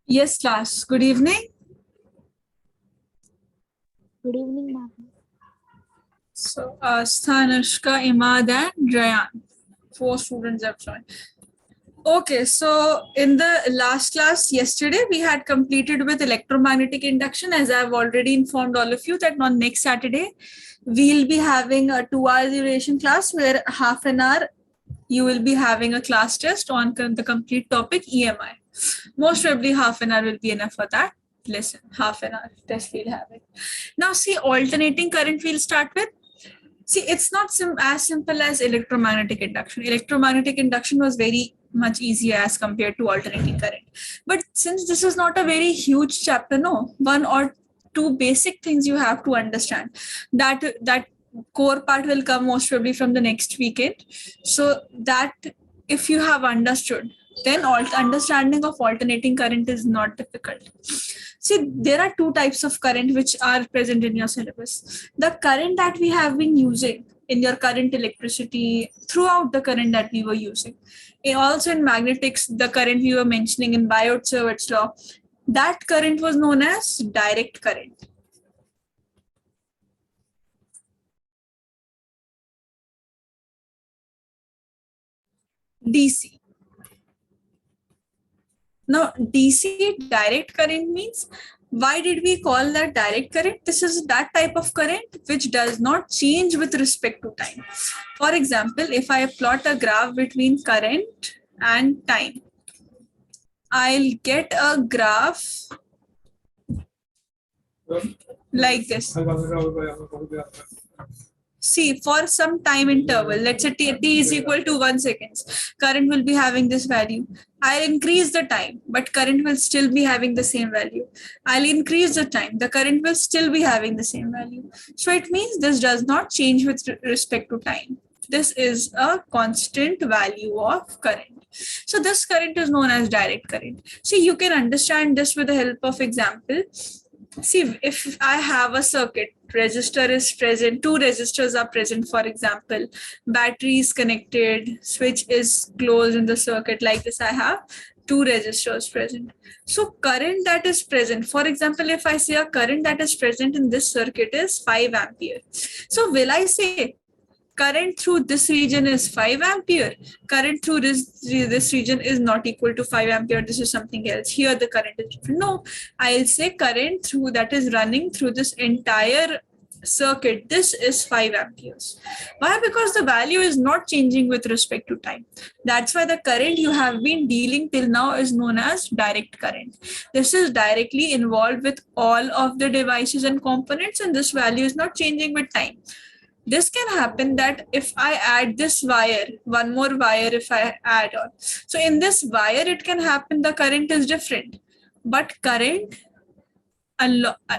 Yes, class. Good evening. Good evening, ma'am. So, Sthanushka, Imad, and Rayan. 4 students have joined. Okay, so in the last class yesterday, we had completed with electromagnetic induction. As I've already informed all of you that on next Saturday, we'll be having a 2 hour duration class where half an hour you will be having a class test on the complete topic EMI. Most probably half an hour will be enough for that. Listen, half an hour test we'll have it. Now see, alternating current we'll start with. See, it's not as simple as electromagnetic induction. Electromagnetic induction was very much easier as compared to alternating current. But since this is not a very huge chapter, no, one or two basic things you have to understand. That core part will come most probably from the next weekend. So that if you have understood, then understanding of alternating current is not difficult. See, there are two types of current which are present in your syllabus. The current that we have been using in your current electricity throughout the current that we were using. Also in magnetics, the current we were mentioning in Biot-Savart's law, that current was known as direct current. DC. Now, DC direct current means, why did we call that direct current? This is that type of current which does not change with respect to time. For example, if I plot a graph between current and time, I'll get a graph like this. See, for some time interval, let's say t is equal to 1 seconds, current will be having this value. I'll increase the time, but current will still be having the same value. I'll increase the time, the current will still be having the same value. So it means this does not change with respect to time. This is a constant value of current. So this current is known as direct current. See, you can understand this with the help of example. See, if I have a circuit, resistor is present, two resistors are present, for example, battery is connected, switch is closed in the circuit, like this, I have two resistors present. So current that is present, for example, if I say a current that is present in this circuit is 5 ampere. So will I say current through this region is 5 ampere, current through this region is not equal to 5 ampere, this is something else, here the current is different? No, I'll say current through that is running through this entire circuit, this is 5 amperes. Why? Because the value is not changing with respect to time. That's why the current you have been dealing till now is known as direct current. This is directly involved with all of the devices and components, and this value is not changing with time. This can happen that if I add this wire, one more wire if I add on. So in this wire, it can happen the current is different. But current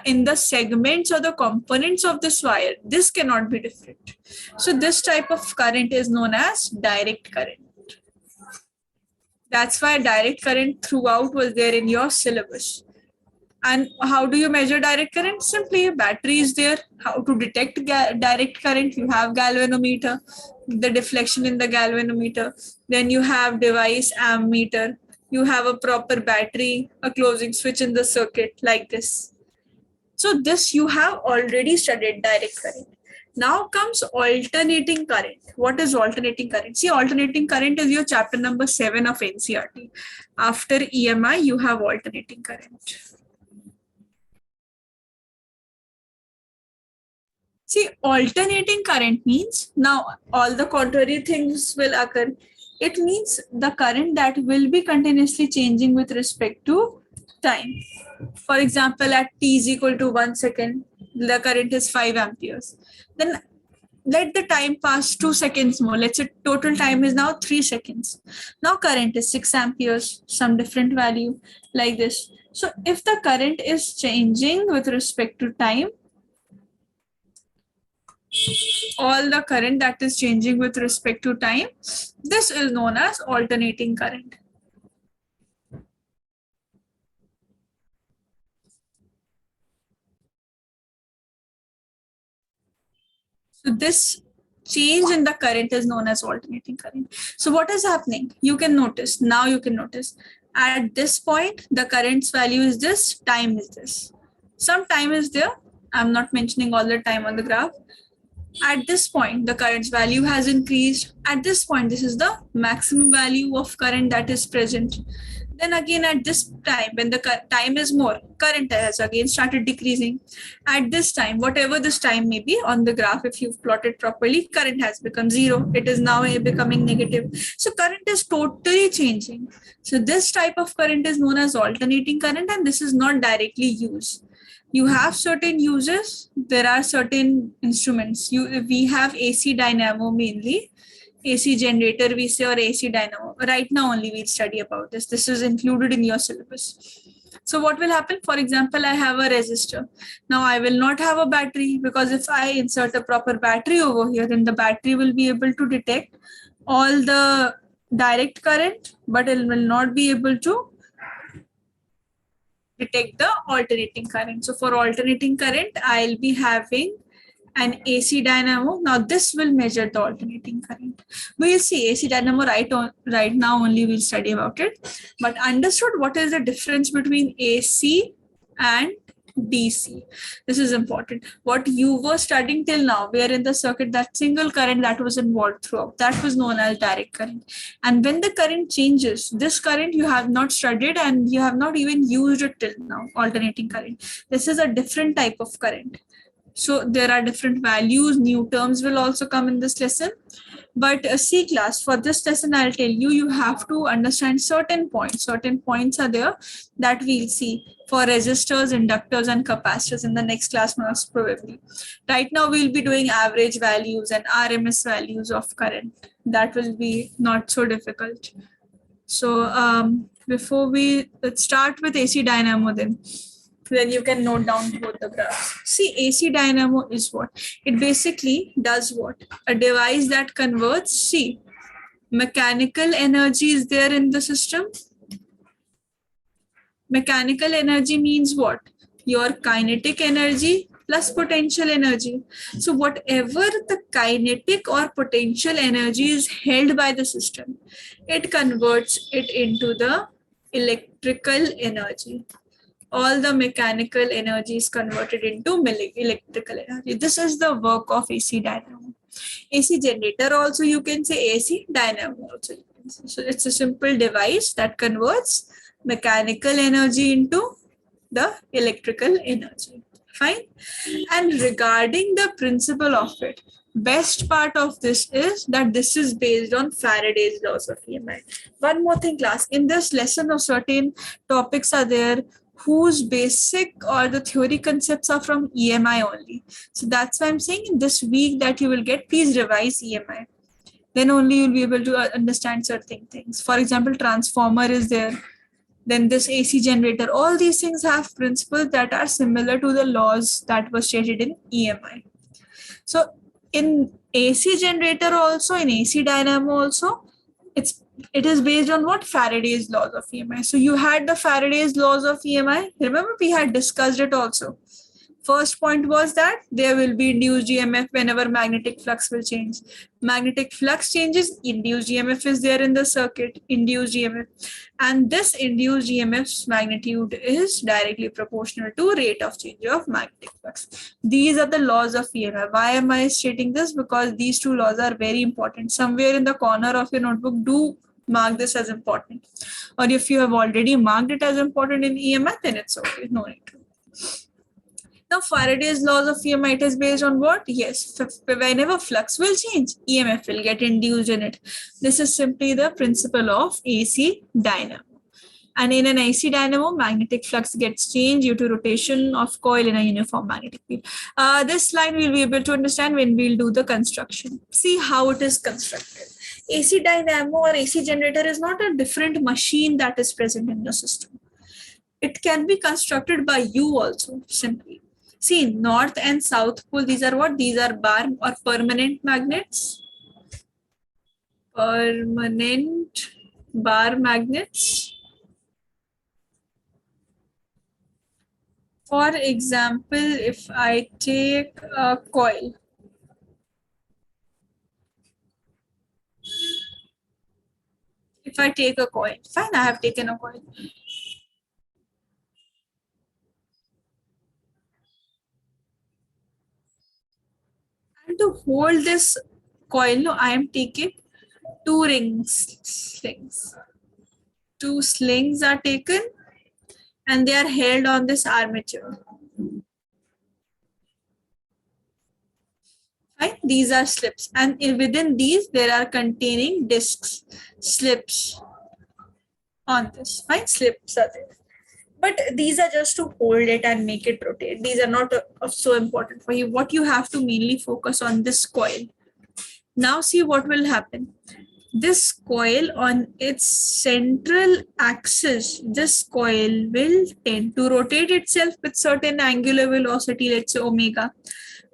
in the segments or the components of this wire, this cannot be different. So this type of current is known as direct current. That's why direct current throughout was there in your syllabus. And how do you measure direct current? Simply, battery is there. How to detect direct current? You have galvanometer, the deflection in the galvanometer. Then you have device ammeter. You have a proper battery, a closing switch in the circuit like this. So this you have already studied direct current. Now comes alternating current. What is alternating current? See, alternating current is your chapter number 7 of NCERT. After EMI, you have alternating current. See, alternating current means now all the contrary things will occur. It means the current that will be continuously changing with respect to time. For example, at t is equal to 1 second, the current is 5 amperes. Then let the time pass 2 seconds more. Let's say total time is now 3 seconds. Now current is 6 amperes, some different value like this. So if the current is changing with respect to time, all the current that is changing with respect to time, this is known as alternating current. So this change in the current is known as alternating current. So what is happening? You can notice, now you can notice, At this point, the current's value is this, time is this. Some time is there. I'm not mentioning all the time on the graph. At this point, the current's value has increased. At this point, this is the maximum value of current that is present. Then again, at this time, when the time is more, current has again started decreasing. At this time, whatever this time may be on the graph, if you've plotted properly, current has become zero. It is now becoming negative. So current is totally changing. So this type of current is known as alternating current, and this is not directly used. You have certain uses. There are certain instruments. We have AC dynamo mainly, AC generator we say, or AC dynamo. Right now only we'll study about this. This is included in your syllabus. So what will happen? For example, I have a resistor. Now I will not have a battery, because if I insert a proper battery over here, then the battery will be able to detect all the direct current, but it will not be able to detect the alternating current. So for alternating current, I'll be having an AC dynamo. Now this will measure the alternating current. We'll see AC dynamo right now only we'll study about it. But understood what is the difference between AC and DC. This is important. What you were studying till now, where in the circuit that single current that was involved throughout, that was known as direct current. And when the current changes, this current you have not studied and you have not even used it till now, alternating current. This is a different type of current. So there are different values, new terms will also come in this lesson. But C class, for this lesson, I'll tell you, you have to understand certain points. Certain points are there that we'll see for resistors, inductors, and capacitors in the next class most probably. Right now, we'll be doing average values and RMS values of current. That will be not so difficult. So before let's start with AC dynamo then you can note down both the graphs. See, AC dynamo is what? It basically does what? A device that converts, see, mechanical energy is there in the system. Mechanical energy means what? Your kinetic energy plus potential energy. So whatever the kinetic or potential energy is held by the system, it converts it into the electrical energy. All the mechanical energy is converted into electrical energy. This is the work of AC dynamo. AC generator also you can say, AC dynamo also you can say. So it's a simple device that converts mechanical energy into the electrical energy. Fine. And regarding the principle of it, best part of this is that this is based on Faraday's laws of EMI. One more thing, class, in this lesson of certain topics are there whose basic or the theory concepts are from EMI only. So that's why I'm saying in this week that you will get, please revise EMI. Then only you'll be able to understand certain things. For example, transformer is there. Then this AC generator, all these things have principles that are similar to the laws that were stated in EMI. So in AC generator also, in AC dynamo also, it is based on what? Faraday's laws of EMI. So you had the Faraday's laws of EMI. Remember we had discussed it also. First point was that there will be induced EMF whenever magnetic flux will change. Magnetic flux changes, induced EMF is there in the circuit, induced EMF. And this induced EMF's magnitude is directly proportional to rate of change of magnetic flux. These are the laws of EMF. Why am I stating this? Because these two laws are very important. Somewhere in the corner of your notebook, do mark this as important. Or if you have already marked it as important in EMI, then it's okay, no need to. Now, Faraday's laws of EMI, it is based on what? Yes, whenever flux will change, EMF will get induced in it. This is simply the principle of AC dynamo. And in an AC dynamo, magnetic flux gets changed due to rotation of coil in a uniform magnetic field. This line we'll be able to understand when we'll do the construction. See how it is constructed. AC dynamo or AC generator is not a different machine that is present in the system. It can be constructed by you also, simply. See, north and south pole, these are what? These are bar or permanent magnets. Permanent bar magnets. For example, if I take a coil, If I take a coin, fine, I have taken a coin. And to hold this coil, no, I am taking two slings. Two slings are taken and they are held on this armature. Right? These are slips, and within these there are containing discs, slips on this. Right? Slips are there. But these are just to hold it and make it rotate. These are not so important for you. What you have to mainly focus on this coil. Now see what will happen. This coil on its central axis, this coil will tend to rotate itself with certain angular velocity, let's say omega.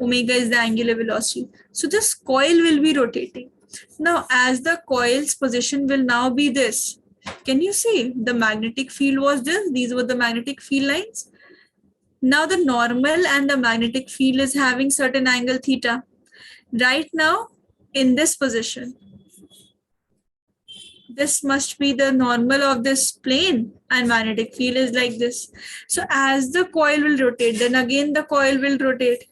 Omega is the angular velocity. So this coil will be rotating. Now, as the coil's position will now be this, can you see the magnetic field was this? These were the magnetic field lines. Now the normal and the magnetic field is having certain angle theta. Right now, in this position, this must be the normal of this plane and magnetic field is like this. So as the coil will rotate, then again the coil will rotate.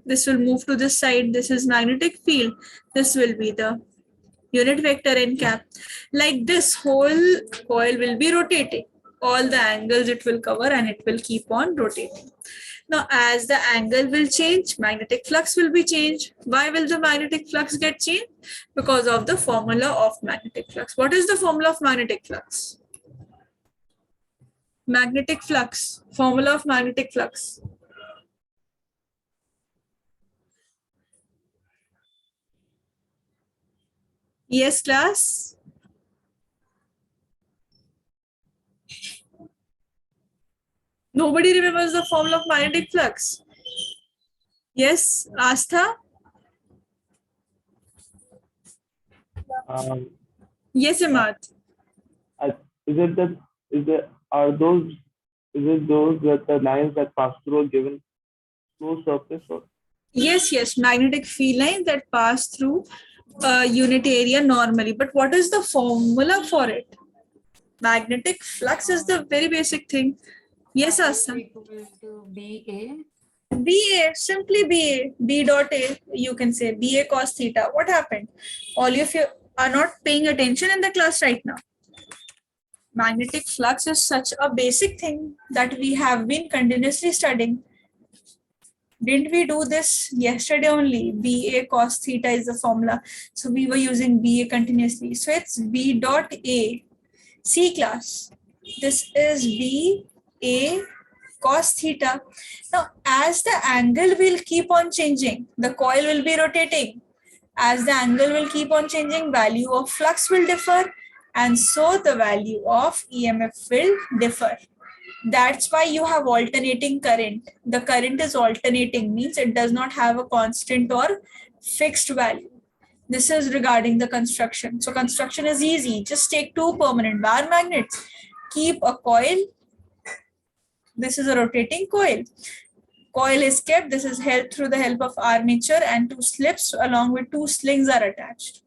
This will move to this side. This is magnetic field. This will be the unit vector n cap. Like this whole coil will be rotating. All the angles it will cover and it will keep on rotating. Now, as the angle will change, magnetic flux will be changed. Why will the magnetic flux get changed? Because of the formula of magnetic flux. What is the formula of magnetic flux? Magnetic flux. Formula of magnetic flux. Yes, class? Nobody remembers the formula of magnetic flux. Yes, Astha? Um, Yes, uh, Imad. is it that is it are those is it those that the lines that pass through a given closed surface or Yes, magnetic field lines that pass through a unit area normally. But what is the formula for it? Magnetic flux is the very basic thing. Yes, Astha. Equal to BA. BA, simply BA, B dot A, you can say BA cos theta. What happened? All of you are not paying attention in the class right now. Magnetic flux is such a basic thing that we have been continuously studying. Didn't we do this yesterday only? BA cos theta is the formula. So we were using BA continuously. So it's B dot A. C class. This is B A cos theta. Now, as the angle will keep on changing, the coil will be rotating. As the angle will keep on changing, value of flux will differ, and so the value of EMF will differ. That's why you have alternating current. The current is alternating, means it does not have a constant or fixed value. This is regarding the construction. So construction is easy. Just take two permanent bar magnets, keep a coil. This is a rotating coil. Coil is kept. This is held through the help of armature, and two slips along with two slings are attached.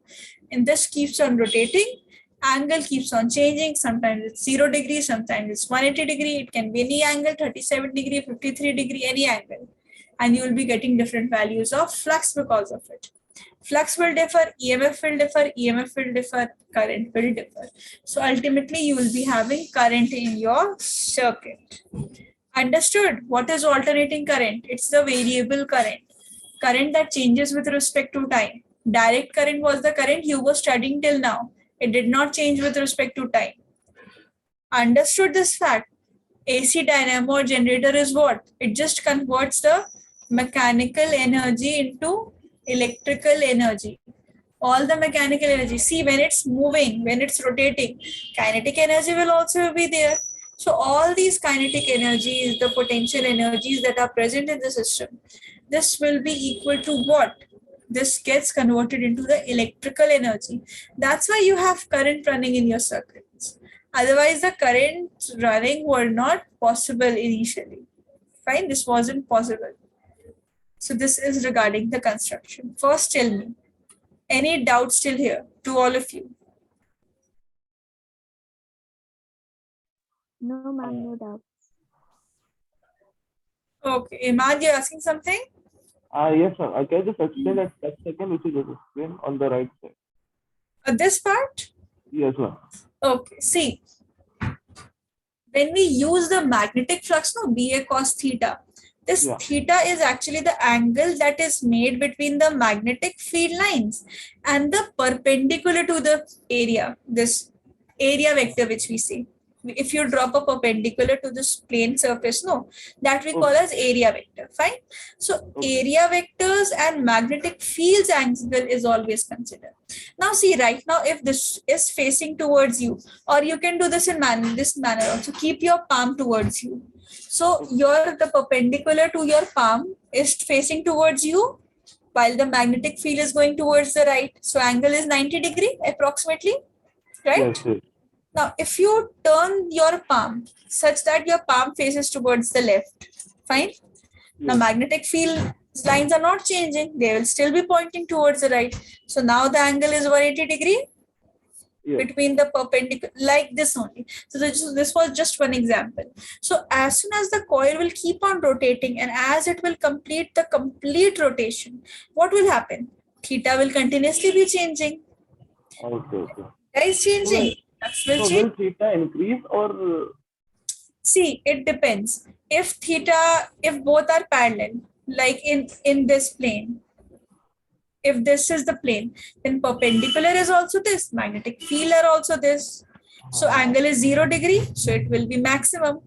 And this keeps on rotating. Angle keeps on changing. Sometimes it's 0 degree, sometimes it's 180 degree. It can be any angle, 37 degree, 53 degree, any angle. And you will be getting different values of flux because of it. Flux will differ, EMF will differ, EMF will differ, current will differ. So ultimately you will be having current in your circuit. Understood? What is alternating current? It's the variable current. Current that changes with respect to time. Direct current was the current you were studying till now. It did not change with respect to time. Understood this fact? AC dynamo or generator is what? It just converts the mechanical energy into electrical energy. All the mechanical energy. See, when it's moving, when it's rotating, kinetic energy will also be there. So all these kinetic energies, the potential energies that are present in the system, this will be equal to what? This gets converted into the electrical energy. That's why you have current running in your circuits. Otherwise, the current running were not possible initially. Fine, this wasn't possible. So this is regarding the construction. First, tell me, any doubts still here to all of you? No, ma'am, no doubt. Okay, Imad, you're asking something? Yes, ma'am. I can just explain that second which is explained on the right side. This part? Yes, ma'am. Okay, see, when we use the magnetic flux, no, BA cos theta, this Yeah. theta is actually the angle that is made between the magnetic field lines and the perpendicular to the area, this area vector which we see. If you drop a perpendicular to this plane surface, no, that we call Okay. as area vector, fine. So Okay. area vectors and magnetic fields angle is always considered. Now see, right now, if this is facing towards you, or you can do this in this manner also, keep your palm towards you. So the perpendicular to your palm is facing towards you, while the magnetic field is going towards the right. So angle is 90 degree approximately, right? Yes, yes. Now, if you turn your palm such that your palm faces towards the left, fine. Now, Yes. magnetic field lines are not changing. They will still be pointing towards the right. So now the angle is 180 degree Yes. between the perpendicular, like this only. So this was just one example. So as soon as the coil will keep on rotating and as it will complete the complete rotation, what will happen? Theta will continuously be changing. Okay, okay. Theta is So, changing. Flux will so change. will theta increase or See, it depends. If both are parallel, like in this plane, if this is the plane, then perpendicular is also this, magnetic field are also this. So angle is 0 degree, so it will be maximum.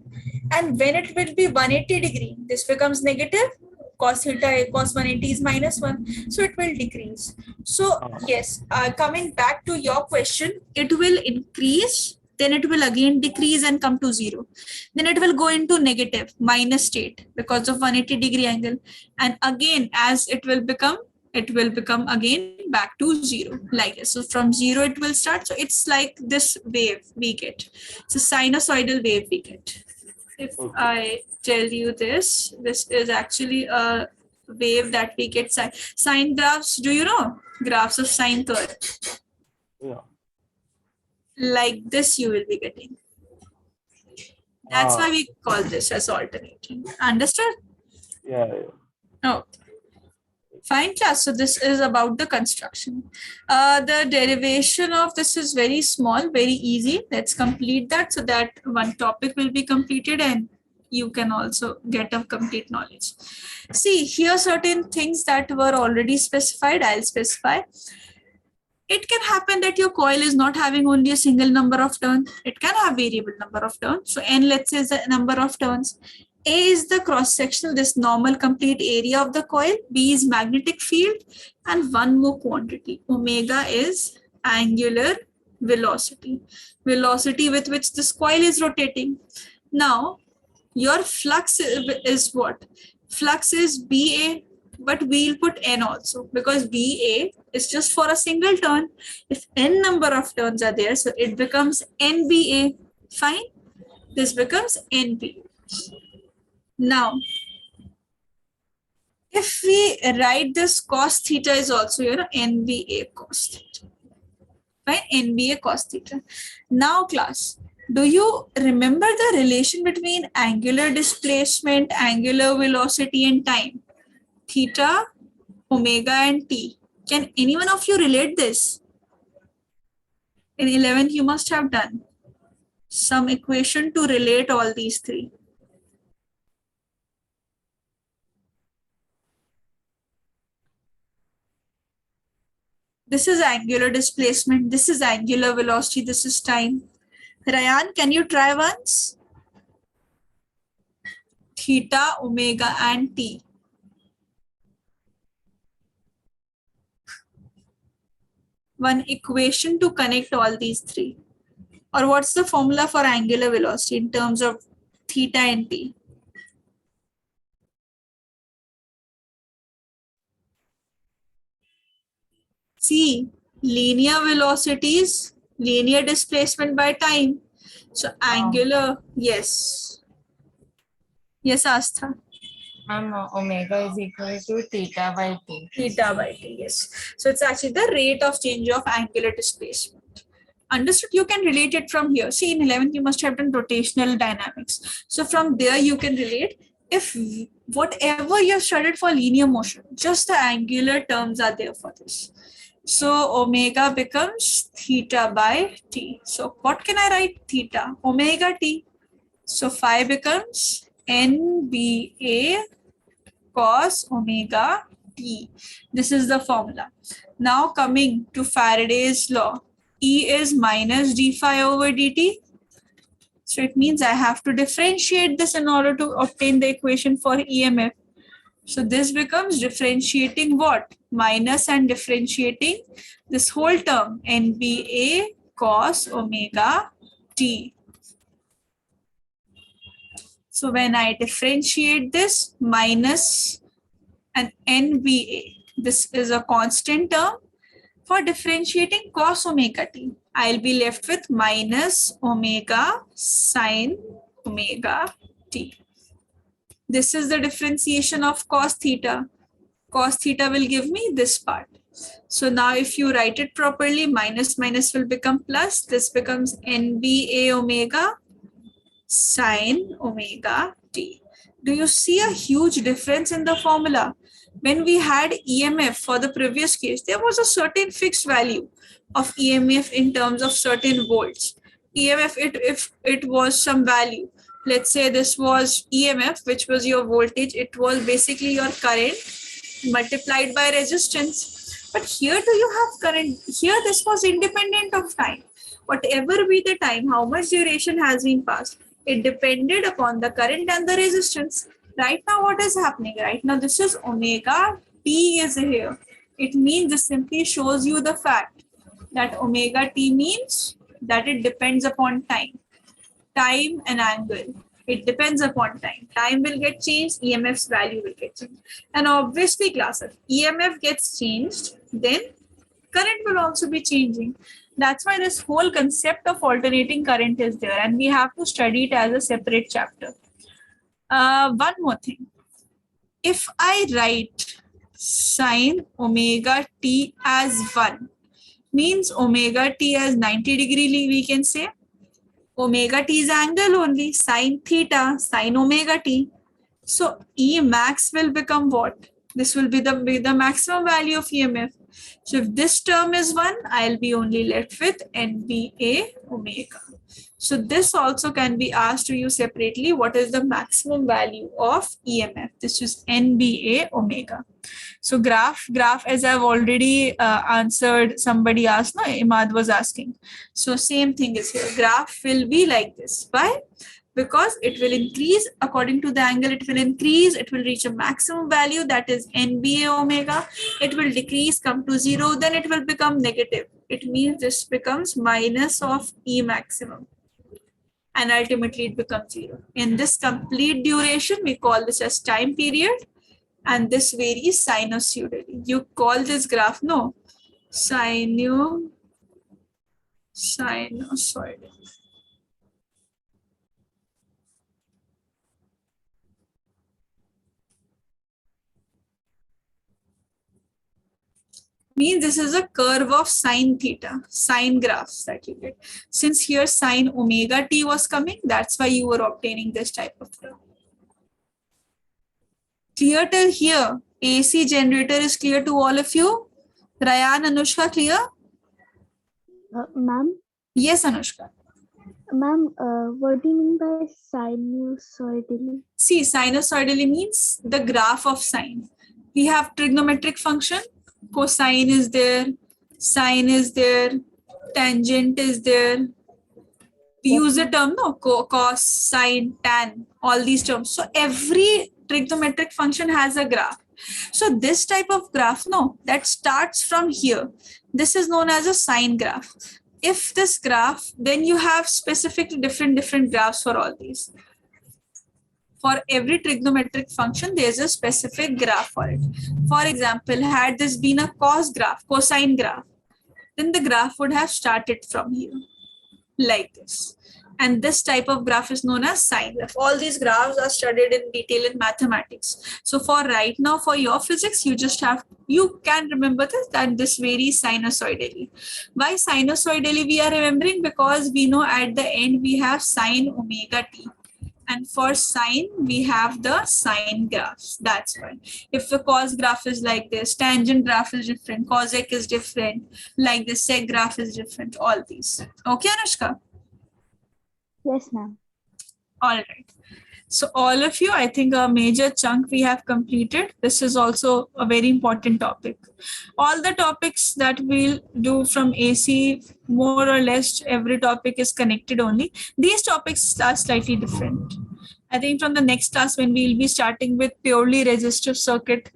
And when it will be 180 degree, this becomes negative. Cos theta, cos 180 is -1, so it will decrease. So yes, coming back to your question, it will increase, then it will again decrease and come to 0. Then it will go into negative minus state because of 180 degree angle. And again, as it will become again back to 0, like this. So from 0 it will start. So it's like this wave we get. It's a sinusoidal wave we get. If I tell you this is actually a wave that we get. Sine graphs, do you know? Graphs of sine curve. yeah. Like this you will be getting. That's why we call this as alternating. Understood? Yeah, yeah. Oh. Fine class. So this is about the construction. The derivation of this is very small, very easy. Let's complete that so that one topic will be completed and you can also get a complete knowledge. See, here are certain things that were already specified. I'll specify. It can happen that your coil is not having only a single number of turns. It can have variable number of turns. So n, let's say, is the number of turns. A is the cross-sectional, this normal complete area of the coil. B is magnetic field. And one more quantity. Omega is angular velocity. Velocity with which this coil is rotating. Now, your flux is what? Flux is BA, but we'll put N also because BA is just for a single turn. If N number of turns are there, so it becomes NBA. Fine. This becomes NB. Now, if we write this cos theta is also, NBA cos theta. Right? NBA cos theta. Now, class, do you remember the relation between angular displacement, angular velocity, and time? Theta, omega, and t. Can any one of you relate this? In 11th, you must have done some equation to relate all these three. This is angular displacement. This is angular velocity. This is time. Ryan, can you try once? Theta, omega, and t. One equation to connect all these three. Or what's the formula for angular velocity in terms of theta and t? See, linear velocities, linear displacement by time. So angular, yes. Yes, Astha. Omega is equal to theta by t. Theta by t, yes. So it's actually the rate of change of angular displacement. Understood? You can relate it from here. See, in 11th, you must have done rotational dynamics. So from there, you can relate. If whatever you have studied for linear motion, just the angular terms are there for this. So omega becomes theta by t. So what can I write? Theta, omega t. So phi becomes NBA cos omega t. This is the formula. Now coming to Faraday's law, E is minus d phi over dt. So it means I have to differentiate this in order to obtain the equation for EMF. So this becomes differentiating what? Minus and differentiating this whole term, NBA cos omega t. So when I differentiate this minus and NBA, this is a constant term. For differentiating cos omega t, I'll be left with minus omega sine omega t. This is the differentiation of cos theta. Cos theta will give me this part. So now if you write it properly, minus minus will become plus. This becomes NBA omega sine omega t. Do you see a huge difference in the formula? When we had EMF for the previous case, there was a certain fixed value of EMF in terms of certain volts. EMF, if it was some value, let's say this was EMF, which was your voltage, it was basically your current multiplied by resistance. But here do you have current? Here this was independent of time. Whatever be the time, how much duration has been passed, it depended upon the current and the resistance. Right now, what is happening? Right now, this is omega t is here. It means this simply shows you the fact that omega t means that it depends upon time. Time and angle. It depends upon time. Time will get changed, EMF's value will get changed. And obviously, class, if EMF gets changed, then current will also be changing. That's why this whole concept of alternating current is there, and we have to study it as a separate chapter. One more thing. If I write sine omega t as 1, means omega t as 90 degree, we can say. Omega t is angle only, sine theta, sine omega t. So E max will become what? This will be the maximum value of EMF. So if this term is 1, I'll be only left with NBA omega. So this also can be asked to you separately. What is the maximum value of EMF? This is NBA omega. So graph as I've already answered, somebody asked, no, Imad was asking. So same thing is here. Graph will be like this. Why? Because it will increase according to the angle, it will increase, it will reach a maximum value, that is NBA omega. It will decrease, come to 0, then it will become negative. It means this becomes minus of E maximum. And ultimately it becomes 0. In this complete duration, we call this as time period. And this varies sinusoidally. You call this graph, no? Sinusoidal. Means this is a curve of sine theta, sine graphs that you get. Since here sine omega t was coming, that's why you were obtaining this type of graph. Clear till here? AC generator is clear to all of you? Rayan, Anushka, clear? Ma'am? Yes, Anushka. Ma'am, what do you mean by sinusoidally? See, sinusoidally means the graph of sine. We have trigonometric function. Cosine is there, sine is there, tangent is there. We use the term, no, cos, sine, tan, all these terms. So every trigonometric function has a graph. So this type of graph, no, that starts from here. This is known as a sine graph. If this graph, then you have specifically different graphs for all these. For every trigonometric function, there's a specific graph for it. For example, had this been a cosine graph, then the graph would have started from here, like this. And this type of graph is known as sine graph. All these graphs are studied in detail in mathematics. So for right now, for your physics, you can remember this, that this varies sinusoidally. Why sinusoidally we are remembering? Because we know at the end we have sine omega t. And for sine, we have the sine graphs. That's why. If the cos graph is like this, tangent graph is different, cosec is different, like the sec graph is different, all these. Okay, Anushka? Yes, ma'am. All right. So all of you, I think a major chunk we have completed. This is also a very important topic. All the topics that we'll do from AC, more or less every topic is connected only. These topics are slightly different. I think from the next class when we'll be starting with purely resistive circuit,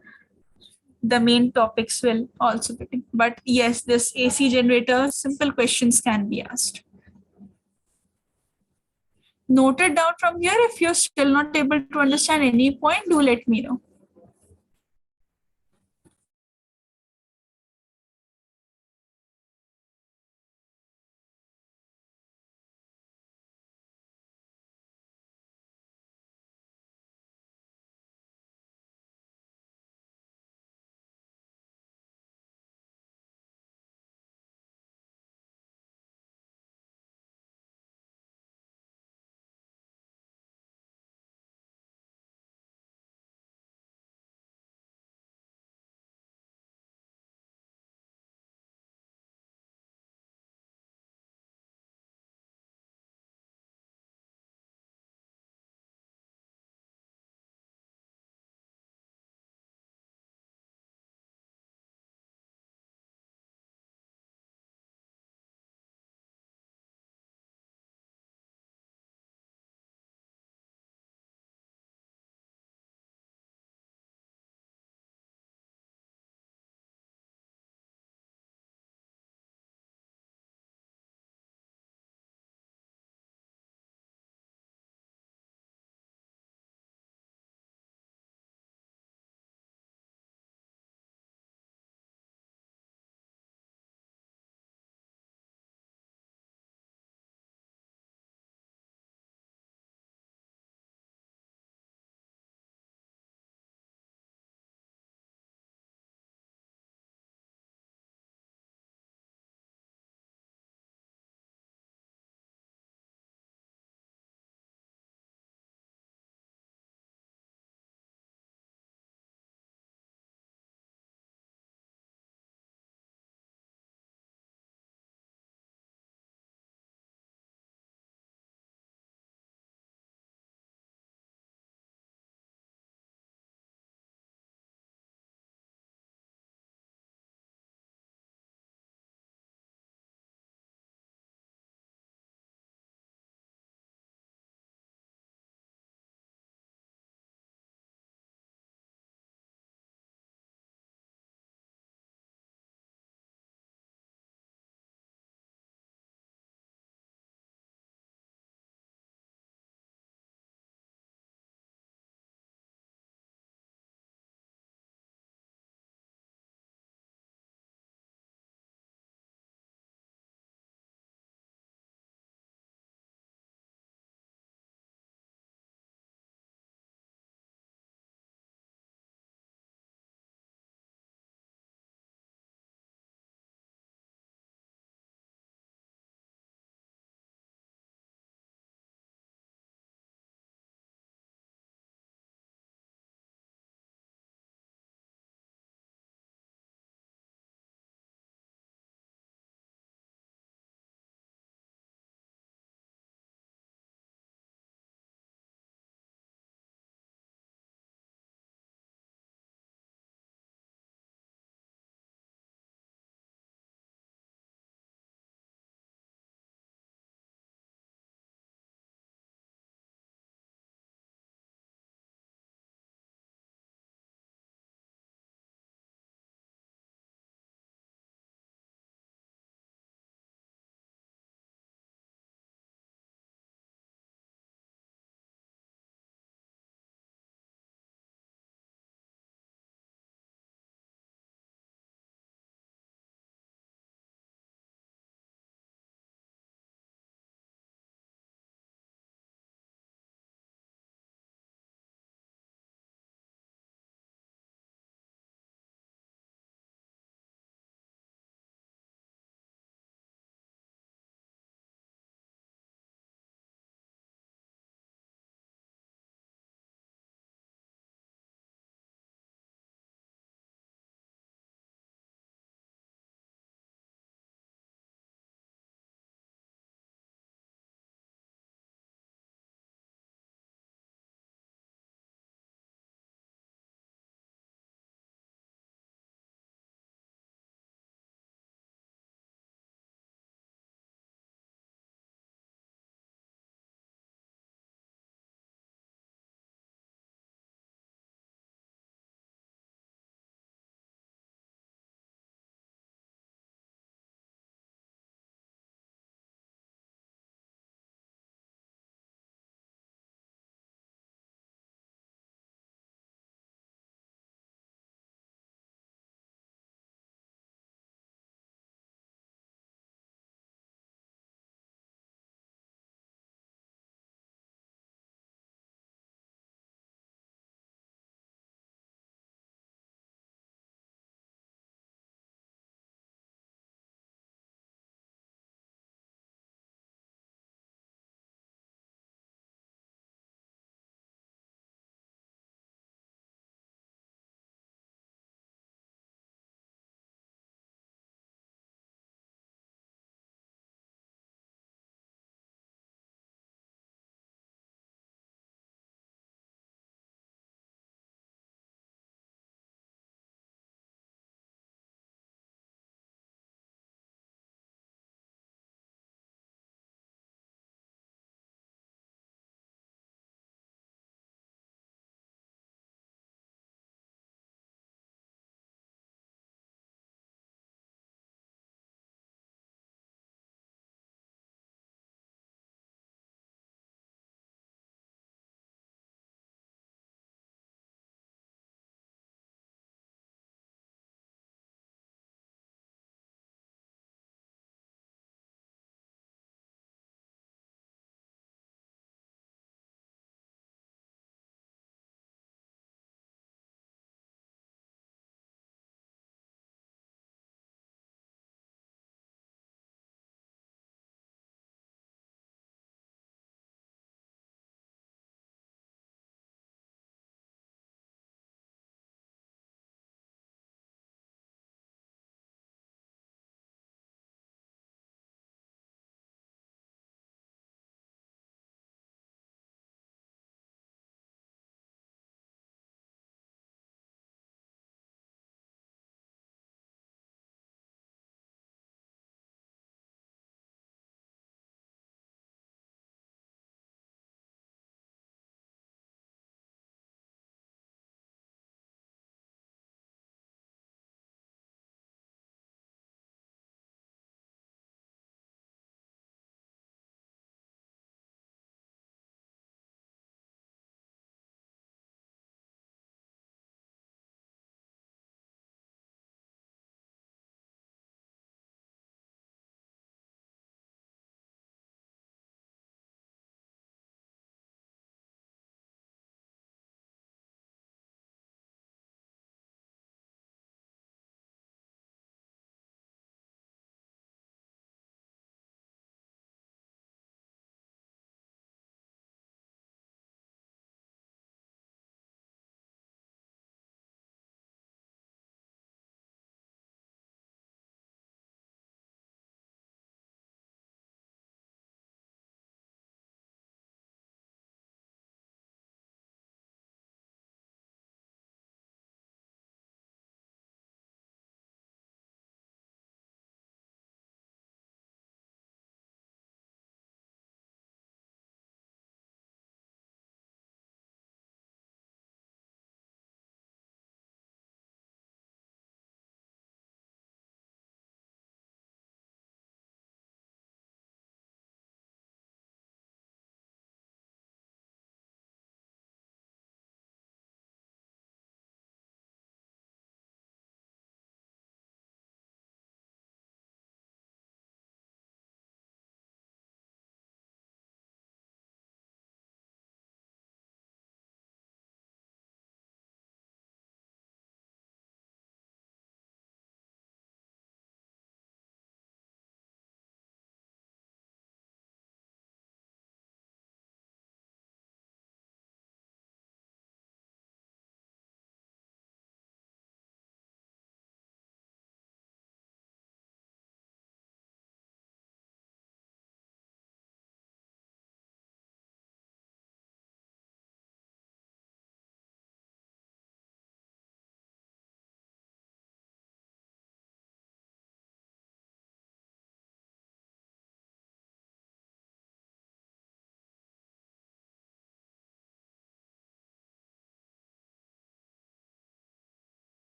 the main topics will also be. But yes, this AC generator, simple questions can be asked. Note it down from here. If you're still not able to understand any point, do let me know.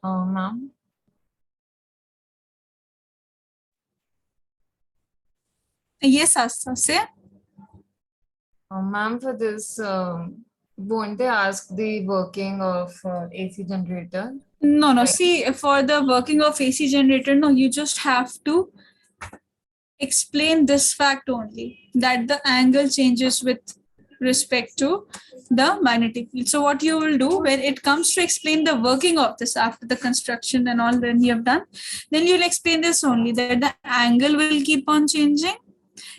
Ma'am, Yes, Asta, say. ma'am, for this, won't they ask the working of AC generator? No, no. Like, See, for the working of AC generator, no, you just have to explain this fact only, that the angle changes with respect to the magnetic field. So what you will do when it comes to explain the working of this after the construction and all when you have done, then you'll explain this only, that the angle will keep on changing,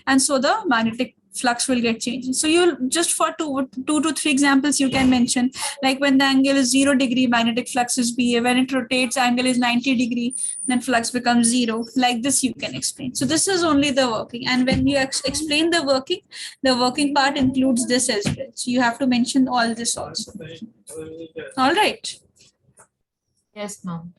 and so the magnetic flux will get changed. So you'll just for two to three examples you can mention, like when the angle is 0 degree, magnetic flux is BA. When it rotates, angle is 90 degree, then flux becomes zero. Like this you can explain. So this is only the working, and when you explain the working part includes this as well. So you have to mention all this also. All right. yes, ma'am.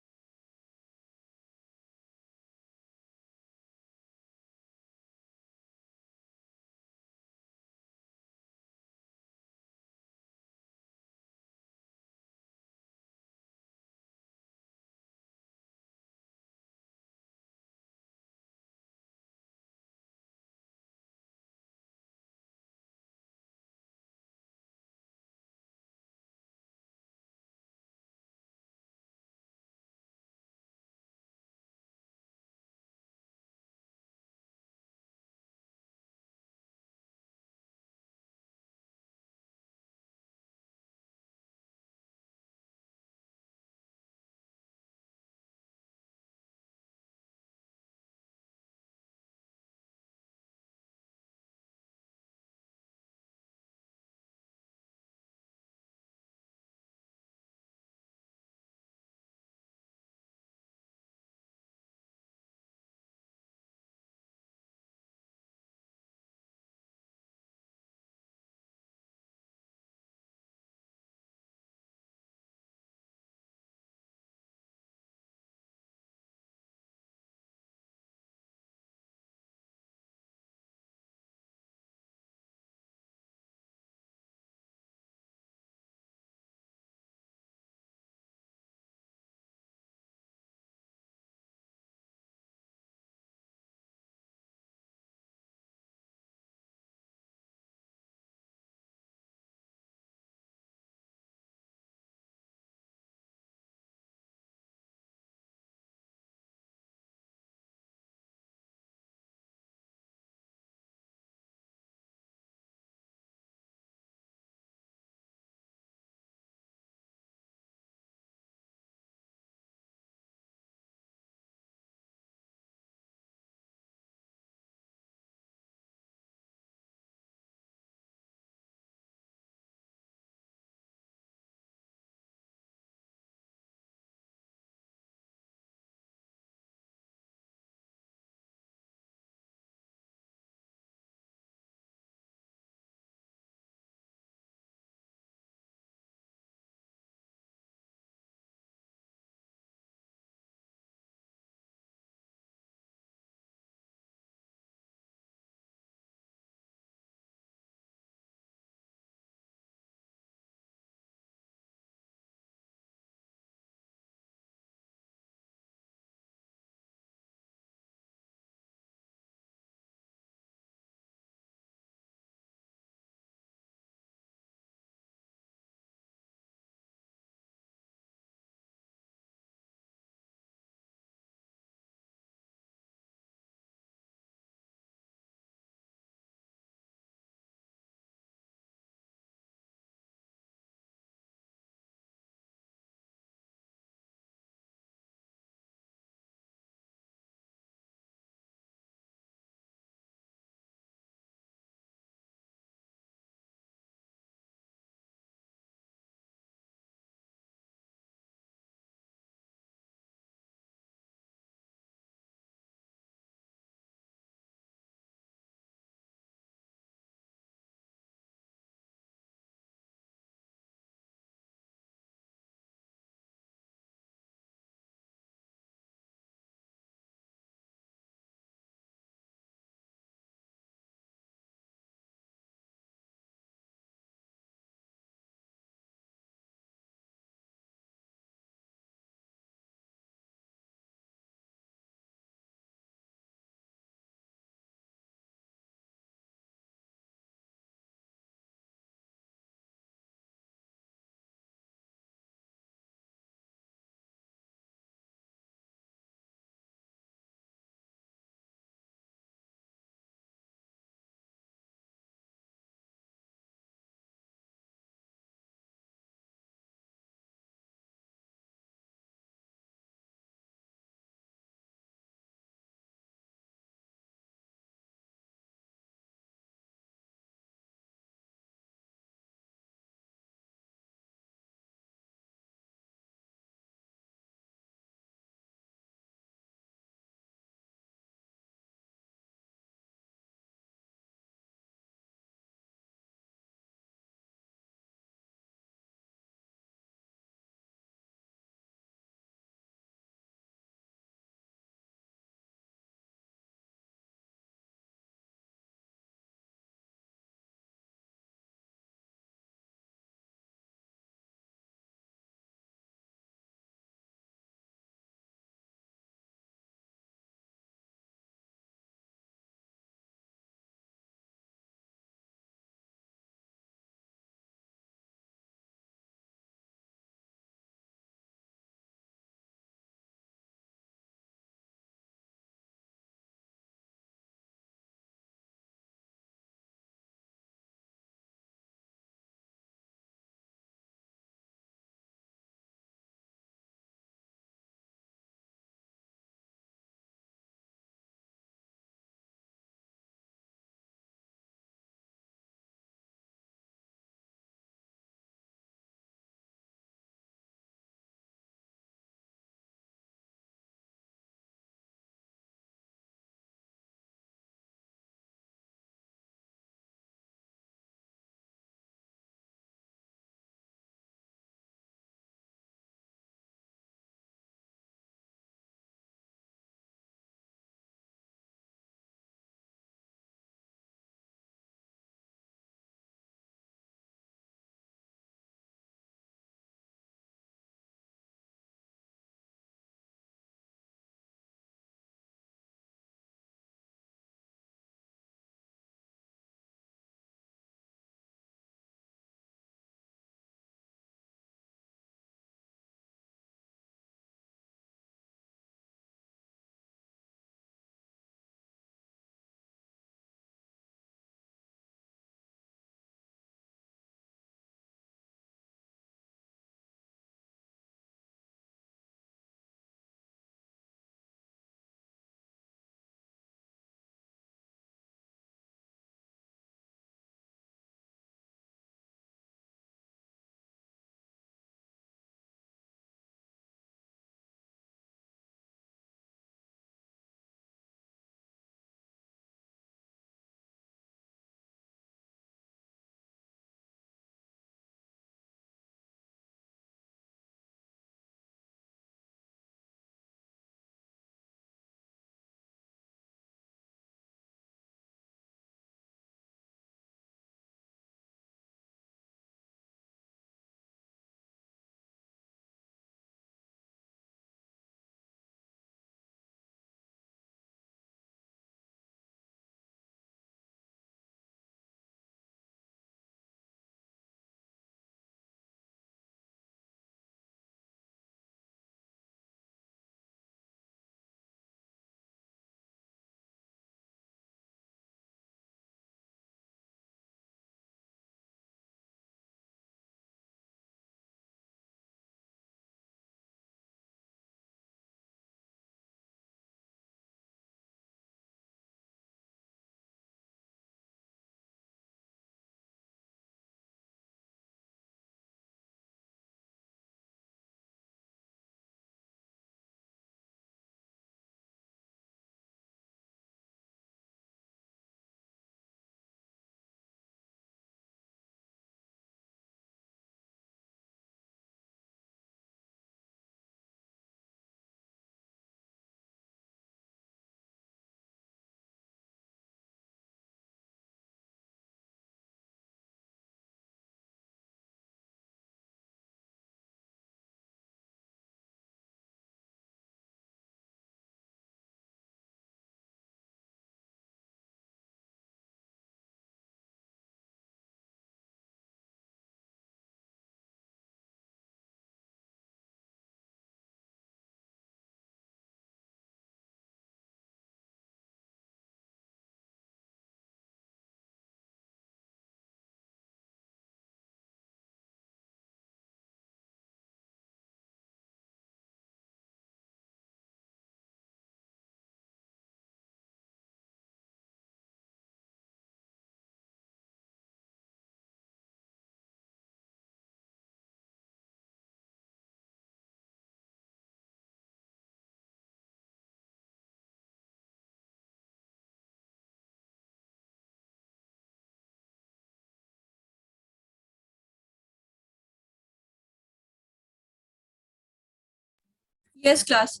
Yes, class.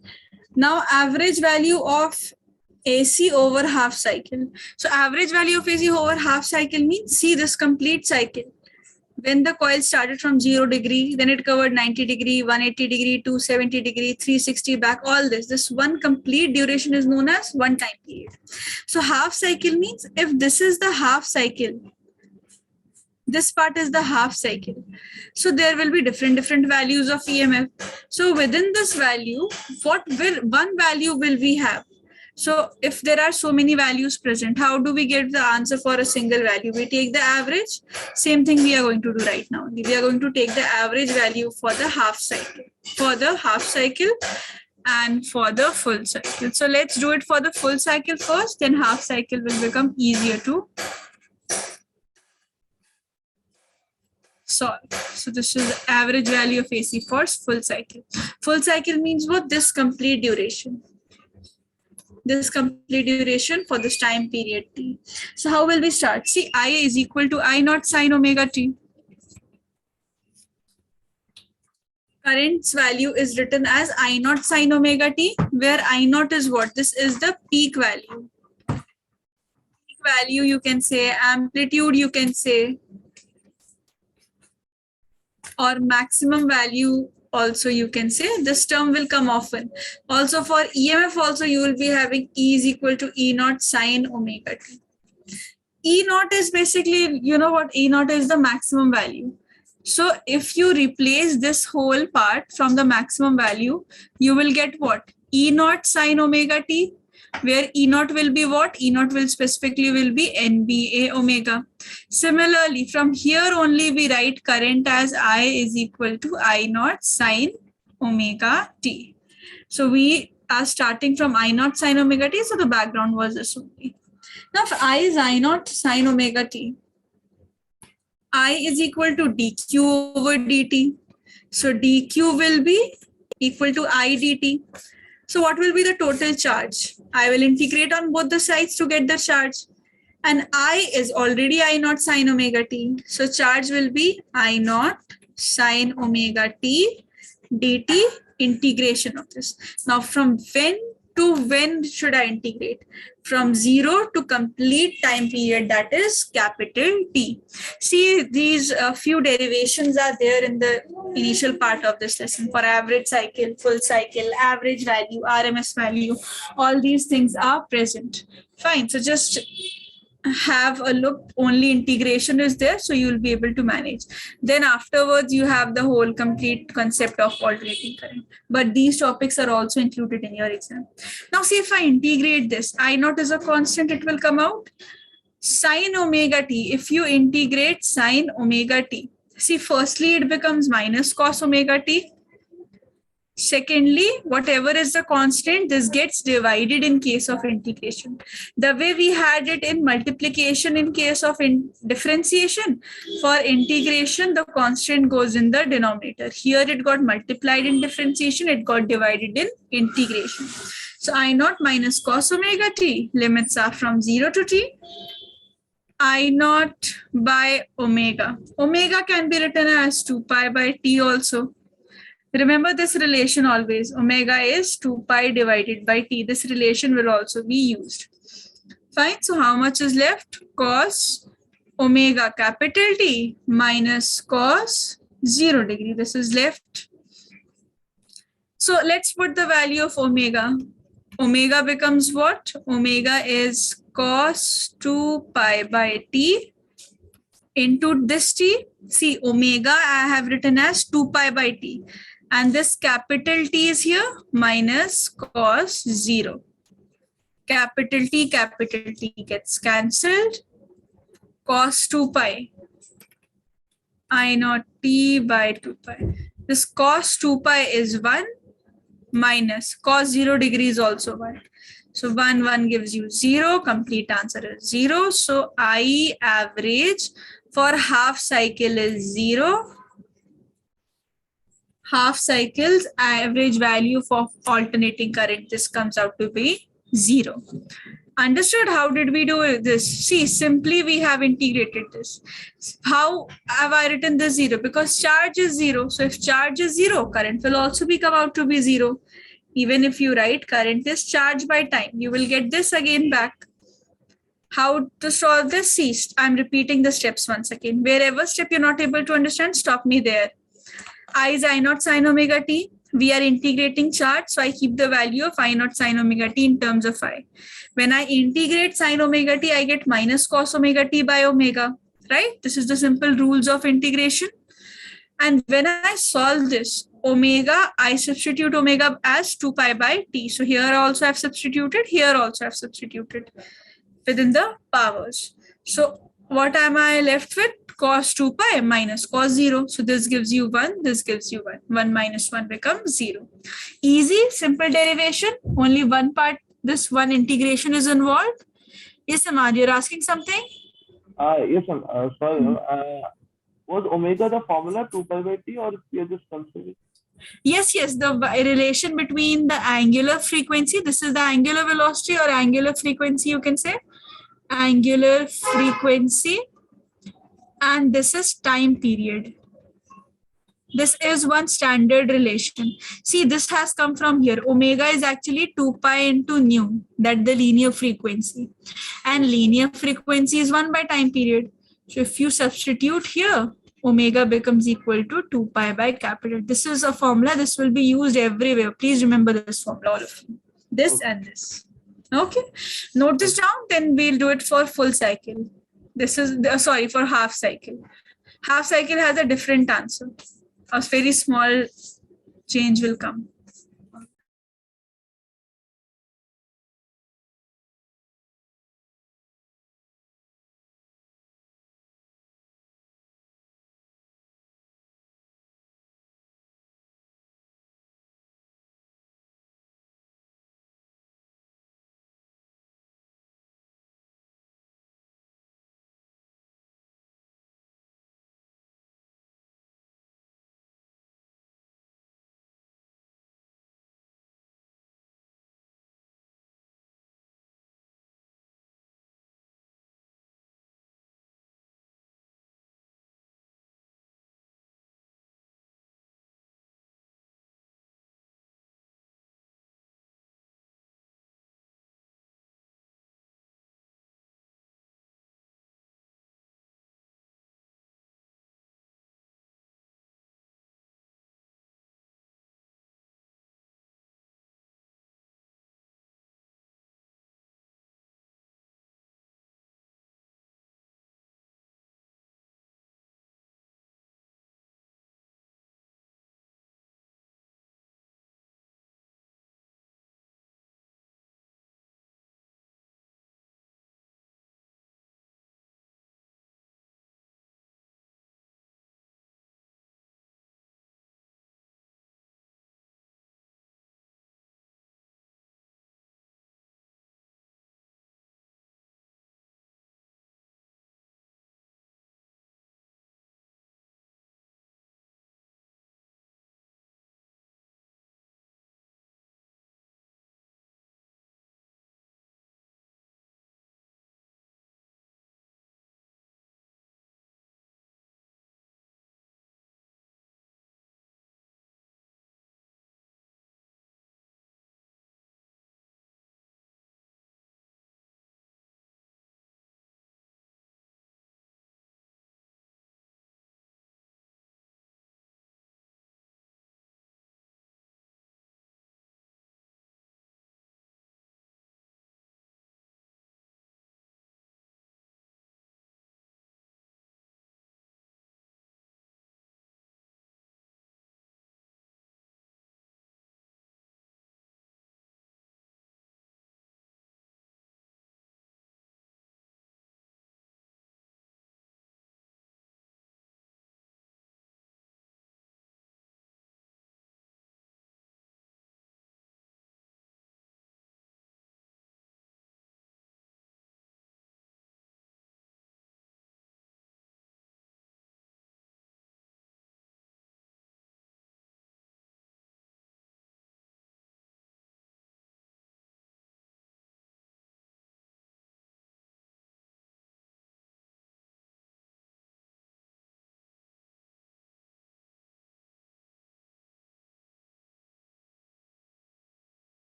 Now average value of AC over half cycle. So average value of AC over half cycle means, see this complete cycle. When the coil started from 0 degree, then it covered 90 degree, 180 degree, 270 degree, 360 back, all this. This one complete duration is known as one time period. So half cycle means if this is the half cycle, this part is the half cycle. So there will be different values of EMF. So within this value, what will one value will we have? So if there are so many values present, how do we get the answer for a single value? We take the average. Same thing we are going to do right now. We are going to take the average value for the half cycle, and for the full cycle. So let's do it for the full cycle first, then half cycle will become easier to solve. So this is the average value of AC for full cycle. Full cycle means what? This complete duration. This complete duration for this time period T. So how will we start? See, I is equal to I naught sine omega T. Current's value is written as I naught sine omega T, where I naught is what? This is the peak value. Peak value you can say, amplitude you can say, or maximum value also you can say. This term will come often. Also for EMF also you will be having E is equal to E naught sine omega T. E naught is basically, you know what E naught is? The maximum value. So if you replace this whole part from the maximum value, you will get what? E naught sine omega T, where E naught will be what? E naught will specifically will be NBA omega. Similarly, from here only we write current as I is equal to I naught sine omega T. So we are starting from I naught sine omega T, so the background was this only. Now if I is I naught sine omega T, I is equal to dq over dt. So dq will be equal to I dt. So what will be the total charge? I will integrate on both the sides to get the charge. And I is already I naught sine omega T. So charge will be I naught sine omega T dt, integration of this. Now from when to when should I integrate? From 0 to complete time period, that is capital T. See, these few derivations are there in the initial part of this lesson for average cycle, full cycle, average value, RMS value. All these things are present. Fine. So just have a look, only integration is there, so you will be able to manage. Then afterwards you have the whole complete concept of alternating current, but these topics are also included in your exam. Now see, if I integrate this, I naught is a constant, it will come out sine omega T. If you integrate sine omega T, see, firstly it becomes minus cos omega T. Secondly, whatever is the constant, this gets divided in case of integration. The way we had it in multiplication in case of differentiation, for integration, the constant goes in the denominator. Here it got multiplied in differentiation, it got divided in integration. So I naught minus cos omega T, limits are from 0 to T. I naught by omega. Omega can be written as 2 pi by T also. Remember this relation always, omega is 2 pi divided by T. This relation will also be used. Fine, so how much is left? Cos omega capital T minus cos 0 degree. This is left. So let's put the value of omega. Omega becomes what? Omega is cos 2 pi by T into this T. See, omega I have written as 2 pi by T. And this capital T is here, minus cos 0. Capital T gets cancelled. Cos 2 pi. I naught T by 2 pi. This cos 2 pi is 1 minus cos 0 degree is also 1. So 1 gives you 0. Complete answer is 0. So I average for half cycle is 0. Half cycles average value for alternating current, this comes out to be 0. Understood? How did we do this? See, simply we have integrated this. How have I written this 0? Because charge is 0. So if charge is 0, current will also be come out to be 0. Even if you write current is charged by time, you will get this again back. How to solve this? See, I'm repeating the steps once again. Wherever step you're not able to understand, stop me there. I is I naught sine omega t. We are integrating charge, so I keep the value of I naught sine omega t in terms of I. When I integrate sine omega t, I get minus cos omega t by omega, right? This is the simple rules of integration. And when I solve this, omega, I substitute omega as 2 pi by t. So here also I've substituted, here also I've substituted within the powers. So what am I left with? Cos 2 pi minus cos 0. So this gives you 1, this gives you 1. 1 minus 1 becomes 0. Easy, simple derivation. Only one part, this one integration is involved. Yes, Samad, you're asking something? Yes, ma'am. Sorry, ma'am. Was omega the formula 2 pi by t, or we are just considering? Yes, the relation between the angular frequency, this is the angular velocity or angular frequency, you can say. Angular frequency, and this is time period. This is one standard relation. See, this has come from here. Omega is actually 2 pi into nu, that the linear frequency. And linear frequency is 1 by time period. So if you substitute here, omega becomes equal to 2 pi by capital. This is a formula. This will be used everywhere. Please remember this formula, all of you. This and this. Okay. Note this down. Then we'll do it for full cycle. This is, sorry, for half cycle. Half cycle has a different answer. A very small change will come.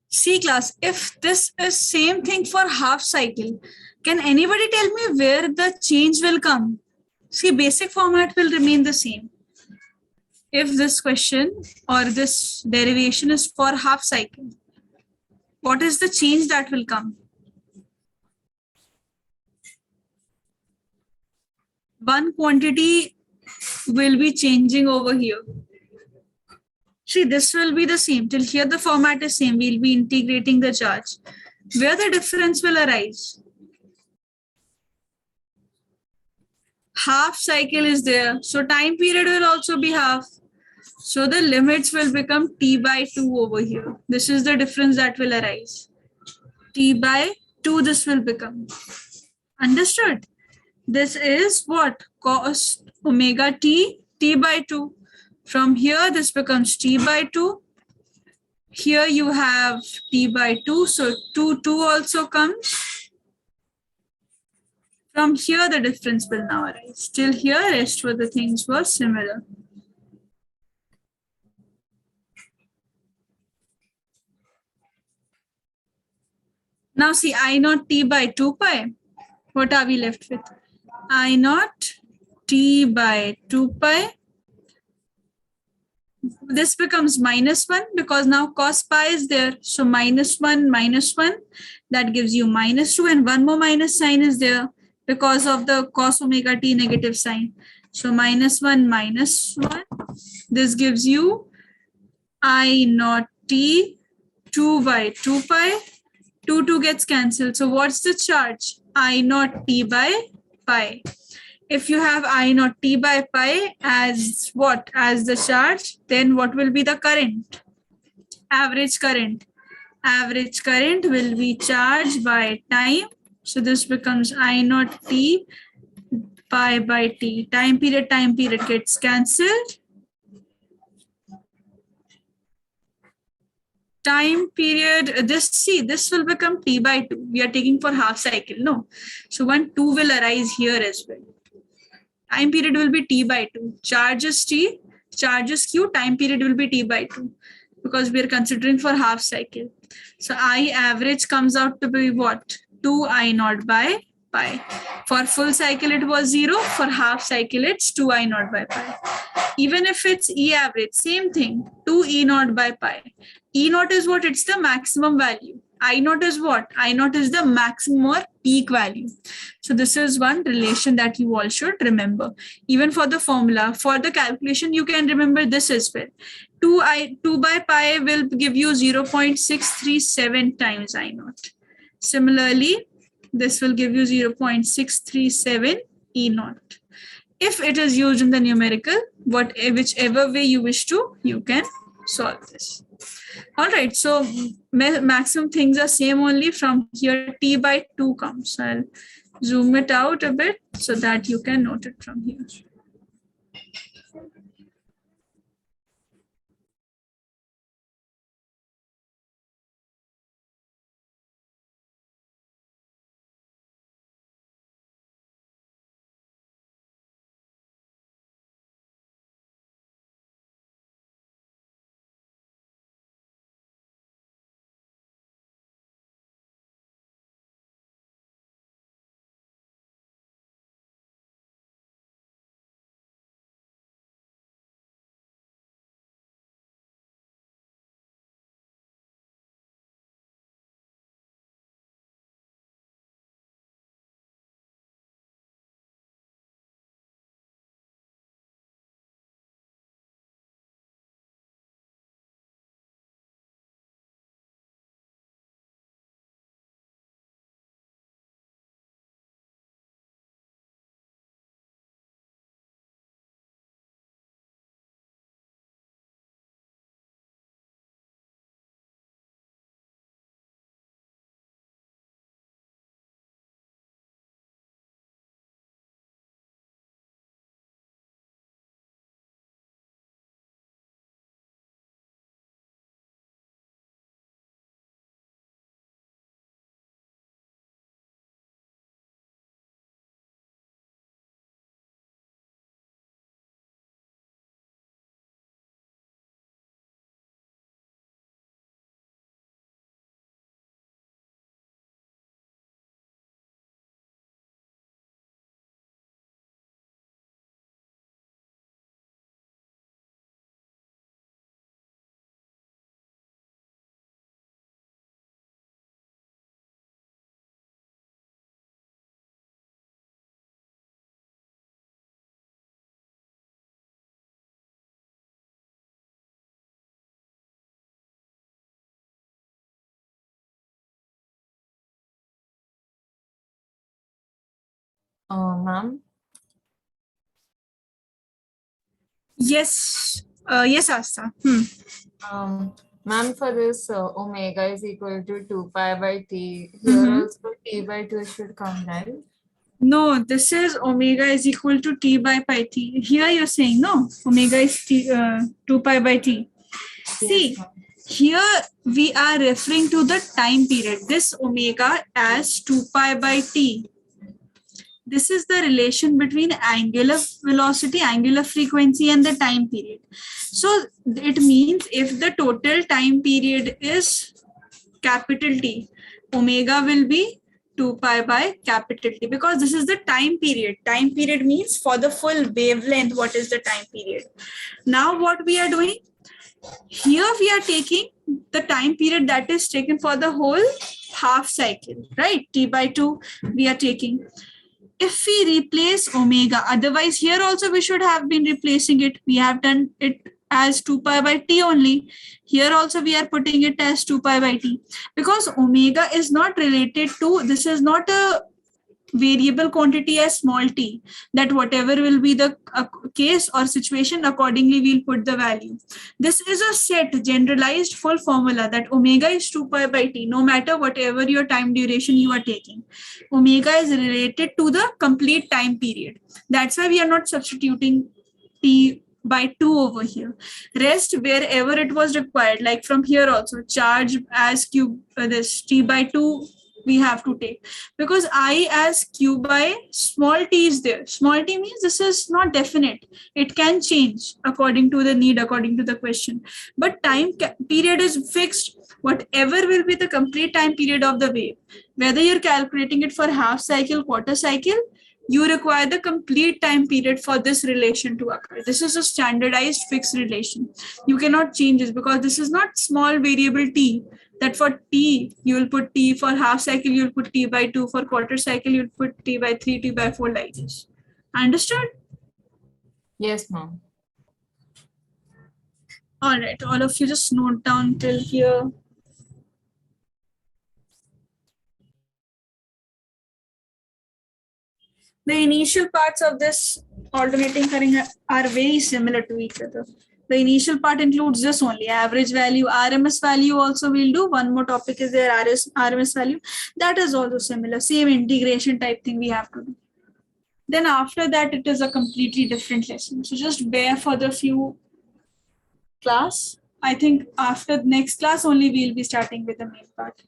See class, if this is same thing for half cycle, can anybody tell me where the change will come? See, basic format will remain the same. If this question or this derivation is for half cycle, what is the change that will come? One quantity will be changing over here. See, this will be the same. Till here the format is same. We'll be integrating the charge. Where the difference will arise? Half cycle is there. So time period will also be half. So the limits will become t by 2 over here. This is the difference that will arise. T by 2 this will become. Understood? This is what? Cos omega t, t by 2. From here this becomes t by 2. Here you have t by 2. So 2 also comes. From here the difference will now arise. Till here rest of the things were similar. Now see I naught t by 2 pi. What are we left with? I naught t by 2 pi. This becomes minus 1 because now cos pi is there. So minus 1, that gives you minus 2, and one more minus sign is there because of the cos omega t negative sign. So minus 1, this gives you I naught t 2 by 2 pi. 2 gets cancelled. So what's the charge? I naught t by pi. If you have I naught t by pi as what? As the charge, then what will be the current? Average current. Average current will be charged by time. So this becomes I naught t pi by t. Time period gets cancelled. Time period, this will become t by 2. We are taking for half cycle, no? So 2 will arise here as well. Time period will be t by 2. Charge is t, charge is q, time period will be t by 2 because we are considering for half cycle. So I average comes out to be what? 2 I naught by pi. For full cycle it was 0. For half cycle it's 2 I naught by pi. Even if it's E average, same thing, 2 E naught by pi. E naught is what? It's the maximum value. I naught is what? I naught is the maximum or peak value. So this is one relation that you all should remember. Even for the formula, for the calculation, you can remember this as well. 2 by pi will give you 0.637 times I naught. Similarly, this will give you 0.637 E naught. If it is used in the numerical, whichever way you wish to, you can solve this. All right, so maximum things are same, only from here t by 2 comes. So I'll zoom it out a bit so that you can note it from here. Ma'am, Yes. Yes, Asta. ma'am, for this omega is equal to 2 pi by t. Here Mm-hmm. also t by 2 should come, right? No, this is omega is equal to t by pi t. Here you're saying no, omega is 2 pi by t. Yes, See, ma'am. here we are referring to the time period. This omega as 2 pi by t. This is the relation between angular velocity, angular frequency, and the time period. So it means if the total time period is capital T, omega will be 2 pi by capital T, because this is the time period. Time period means for the full wavelength, what is the time period. Now what we are doing? Here we are taking the time period that is taken for the whole half cycle, right? T by 2 we are taking. If we replace omega, otherwise here also we should have been replacing it. We have done it as 2 pi by t only. Here also we are putting it as 2 pi by t, because omega is not related to, this is not a variable quantity as small t, that whatever will be the case or situation, accordingly we'll put the value. This is a set generalized full formula that omega is 2 pi by t, no matter whatever your time duration you are taking. Omega is related to the complete time period. That's why we are not substituting t by 2 over here. Rest wherever it was required, like from here also, charge as cube, this t by 2 we have to take, because I as q by small t is there. Small t means this is not definite, it can change according to the need, according to the question, but time period is fixed. Whatever will be the complete time period of the wave, whether you're calculating it for half cycle, quarter cycle, you require the complete time period for this relation to occur. This is a standardized fixed relation. You cannot change this, because this is not small variable t, that for t you will put t, for half cycle you will put t by 2, for quarter cycle you will put t by 3, t by 4, like this. Understood? Yes, ma'am. All right, all of you just note down till here. The initial parts of this alternating current are very similar to each other. The initial part includes this only, average value, RMS value also we'll do. One more topic is there, RMS value. That is also similar, same integration type thing we have to do. Then after that, it is a completely different lesson. So just bear for the few class. I think after next class only we'll be starting with the main part.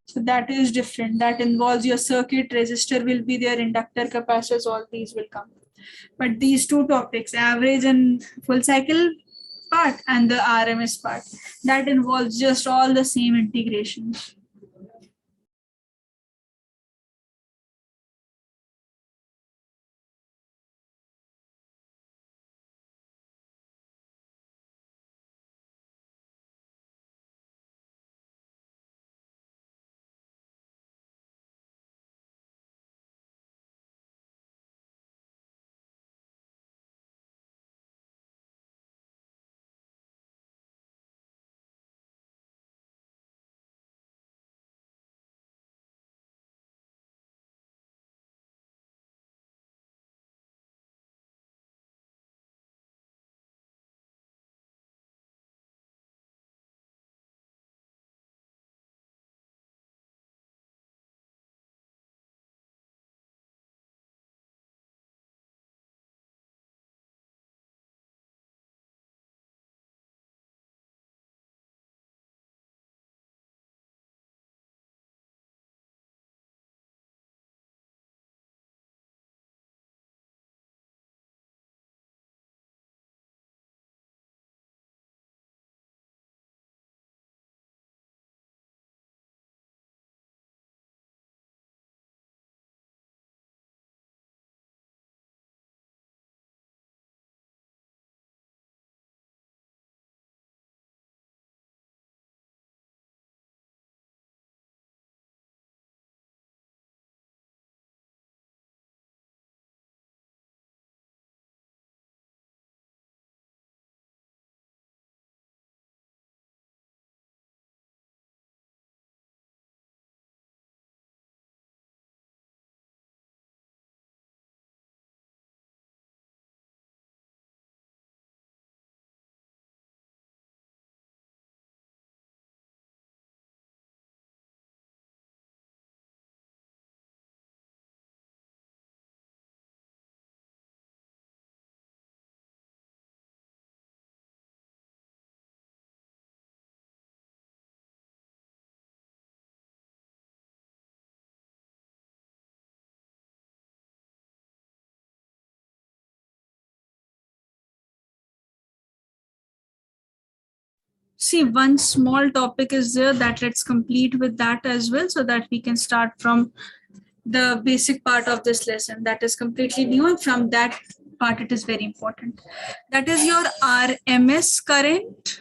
So that is different. That involves your circuit, resistor will be there, inductor, capacitors, all these will come. But these two topics, average and full cycle part and the RMS part, that involves just all the same integrations. See, one small topic is there that let's complete with that as well, so that we can start from the basic part of this lesson that is completely new, and from that part it is very important. That is your RMS current,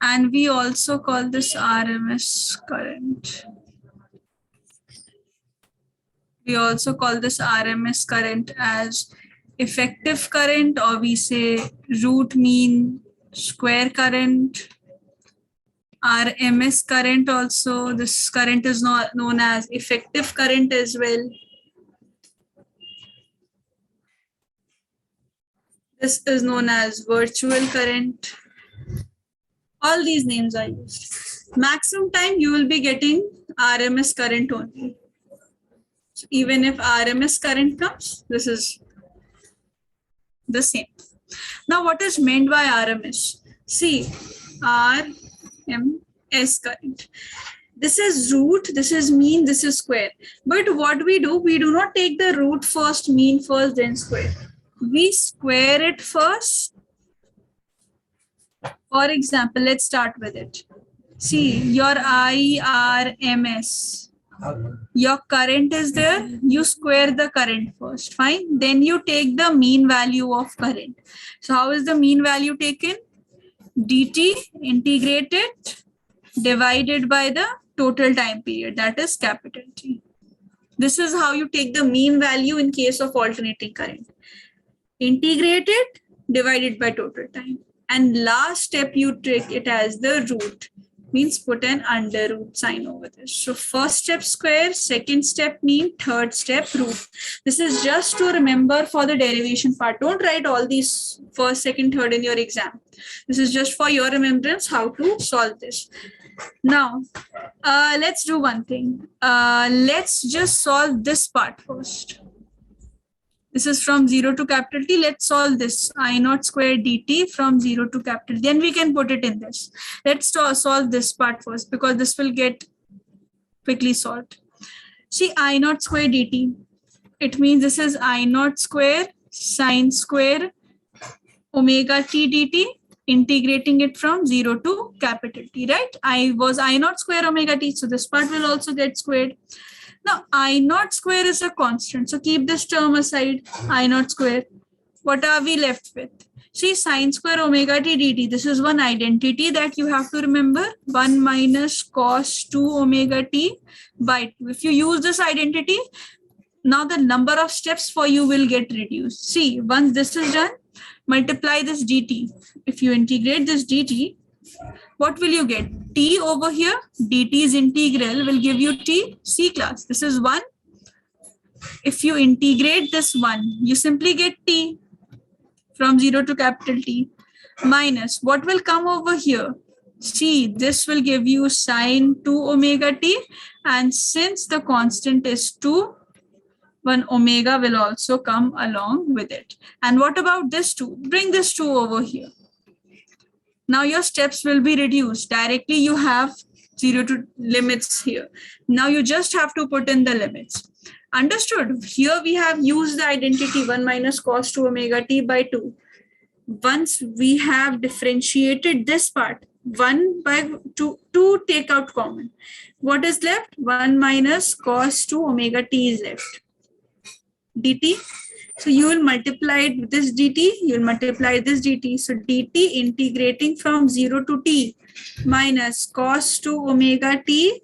and we also call this RMS current. We also call this RMS current as effective current, or we say root mean square current. RMS current also, this current is not known as effective current as well. This is known as virtual current. All these names are used. Maximum time you will be getting RMS current only. So even if RMS current comes, this is the same. Now what is meant by RMS? See, RMS current. This is root, this is mean, this is square. But what we do not take the root first, mean first, then square. We square it first. For example, let's start with it. See, your IRMS, your current is there, you square the current first, fine. Then you take the mean value of current. So how is the mean value taken? dt integrated divided by the total time period, that is capital T. This is how you take the mean value in case of alternating current. Integrated divided by total time. And last step, you take it as the root, means put an under root sign over this. So first step square, second step mean, third step root. This is just to remember for the derivation part. Don't write all these first, second, third in your exam. This is just for your remembrance how to solve this. Now, let's do one thing. Let's just solve this part first. This is from 0 to capital T. Let's solve this I naught square dt from 0 to capital T. Then we can put it in this. Let's solve this part first, because this will get quickly solved. See, I naught square dt. It means this is I naught square sine square omega t dt, integrating it from 0 to capital T, right? I naught square omega t. So this part will also get squared. Now, I naught square is a constant. So keep this term aside, I naught square. What are we left with? See, sine square omega t dt. This is one identity that you have to remember. 1 minus cos 2 omega t by 2. If you use this identity, now the number of steps for you will get reduced. See, once this is done, multiply this dt. If you integrate this dt, what will you get? T over here, dt's integral will give you t. C class, this is 1. If you integrate this 1, you simply get t from 0 to capital T, minus what will come over here? See, this will give you sine 2 omega t, and since the constant is 2, 1 omega will also come along with it. And what about this 2? Bring this 2 over here. Now your steps will be reduced. Directly you have 0 to limits here. Now you just have to put in the limits. Understood? Here we have used the identity 1 minus cos 2 omega t by 2. Once we have differentiated this part, 1 by 2 take out common. What is left? 1 minus cos 2 omega t is left. dt. So you will multiply it with this dt, you will multiply this dt. So dt integrating from 0 to t minus cos 2 omega t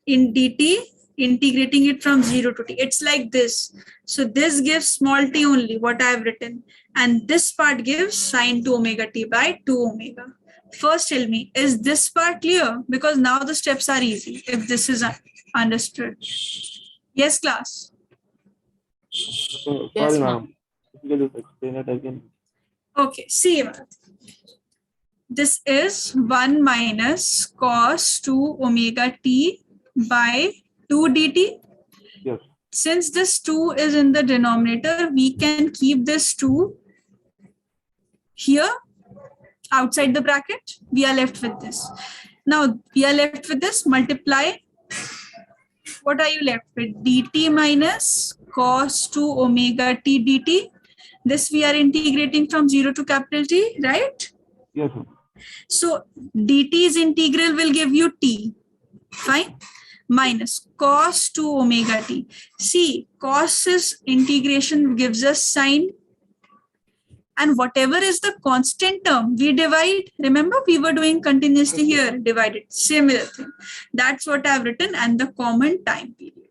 in dt, integrating it from 0 to t. It's like this. So this gives small t only, what I have written. And this part gives sine 2 omega t by 2 omega. First tell me, is this part clear? Because now the steps are easy if this is understood. Yes, class. Sorry, Yes, ma'am. If you can just explain it again. Okay, see, this is 1 minus cos 2 omega t by 2 dt. Yes. Since this 2 is in the denominator, we can keep this 2 here outside the bracket. We are left with this. Now, we are left with this, multiply. What are you left with? dt minus cos 2 omega t dt. This we are integrating from 0 to capital T, right? Yes, ma'am. So dt's integral will give you t, fine, minus cos 2 omega t. See, cos's integration gives us sine, and whatever is the constant term, we divide. Remember, we were doing continuously here, divided, similar thing. That's what I've written, and the common time period.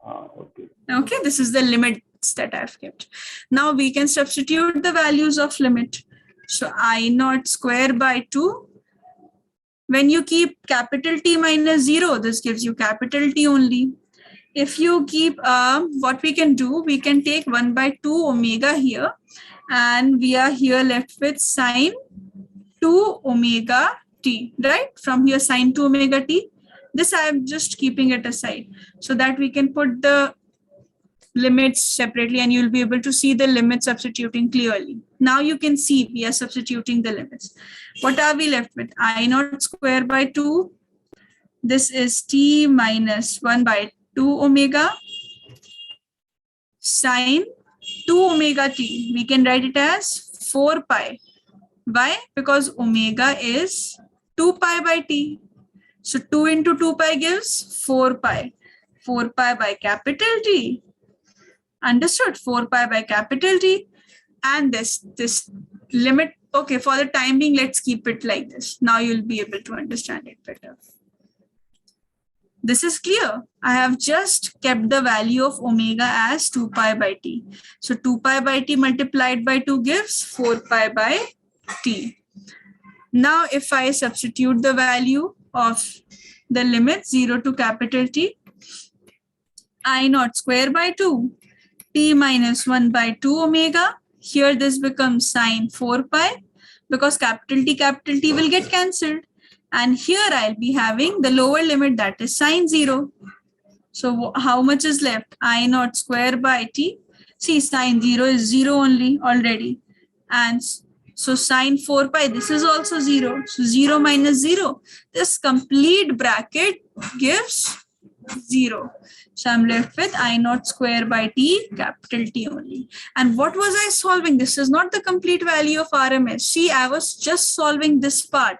Okay. Okay, this is the limits that I've kept. Now we can substitute the values of limit. So I naught square by 2. When you keep capital T minus 0, this gives you capital T only. If you keep, what we can do, we can take 1 by 2 omega here, and we are here left with sine 2 omega t, right? From here, sine 2 omega t. This I am just keeping it aside so that we can put the limits separately and you'll be able to see the limits substituting clearly. Now you can see we are substituting the limits. What are we left with? I naught square by 2. This is t minus 1 by 2 omega sine 2 omega t. We can write it as 4 pi. Why? Because omega is 2 pi by t. So 2 into 2 pi gives 4 pi. 4 pi by capital T. Understood? 4 pi by capital T. And this limit, okay, for the time being, let's keep it like this. Now you'll be able to understand it better. This is clear. I have just kept the value of omega as 2 pi by t. So 2 pi by t multiplied by 2 gives 4 pi by t. Now if I substitute the value of the limit 0 to capital T, I naught square by 2, t minus 1 by 2 omega. Here this becomes sine 4 pi because capital T will get cancelled. And here I'll be having the lower limit, that is sine 0. So how much is left? I naught square by t. See, sine 0 is 0 only already. And so sine 4 pi, this is also 0. So 0 minus 0. This complete bracket gives 0. So I'm left with I naught square by t, capital T only. And what was I solving? This is not the complete value of RMS. See, I was just solving this part.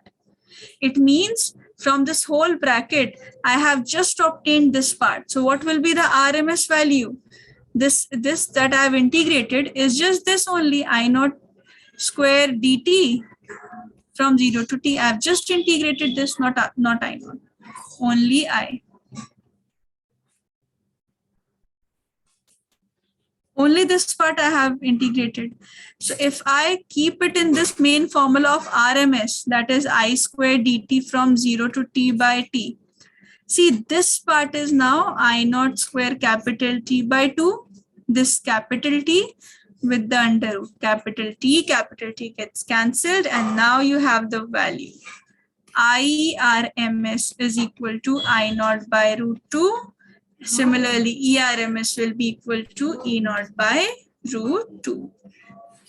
It means from this whole bracket, I have just obtained this part. So what will be the RMS value? This that I have integrated is just this only, I naught square dt from 0 to t. I have just integrated this, not I naught, only I. Only this part I have integrated. So if I keep it in this main formula of RMS, that is I square dt from 0 to t by t. See, this part is now I naught square capital T by 2. This capital T with the under root. Capital T gets cancelled, and now you have the value. IRMS is equal to I naught by root 2. Similarly, ERMS will be equal to E naught by root 2.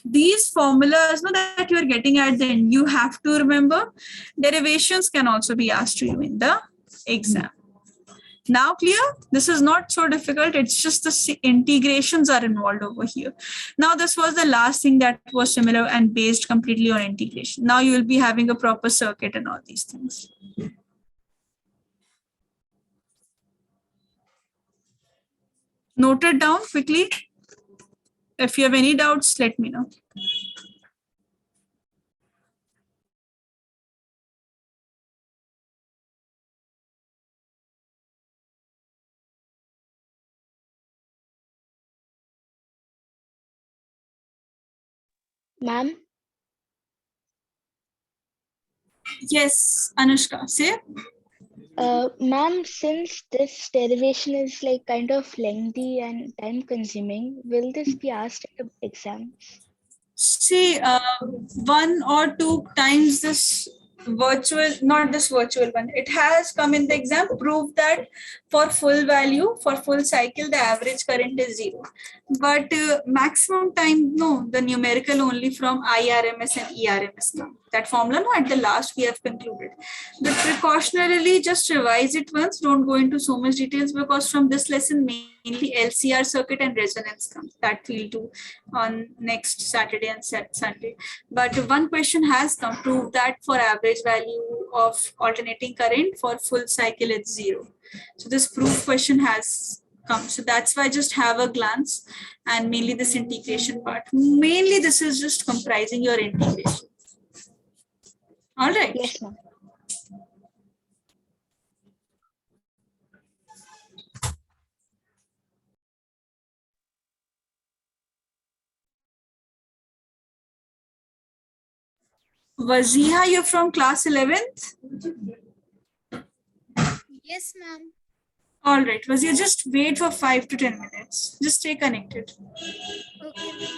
These formulas that you are getting at the end, you have to remember. Derivations can also be asked to you in the exam. Now clear? This is not so difficult. It's just the integrations are involved over here. Now this was the last thing that was similar and based completely on integration. Now you will be having a proper circuit and all these things. Note it down quickly. If you have any doubts, let me know. Ma'am, Yes, Anushka, say. ma'am, since this derivation is like kind of lengthy and time consuming, will this be asked at the exams? See, 1 or 2 times this virtual, not this virtual one. It has come in the exam. Prove that for full value, for full cycle, the average current is 0. But maximum time, no, the numerical only from IRMS and ERMS come. That formula, no, at the last we have concluded. But precautionarily, just revise it once. Don't go into so much details because from this lesson, mainly LCR circuit and resonance comes. That we'll do on next Saturday and Sunday. But one question has come, prove that for average value of alternating current for full cycle it's 0. So this proof question has come. So that's why just have a glance, and mainly this integration part. Mainly this is just comprising your integration. All right. Yes, ma'am. Waziha, you're from class 11th? Yes, ma'am. All right, Waziha, just wait for 5 to 10 minutes. Just stay connected. Okay, ma'am.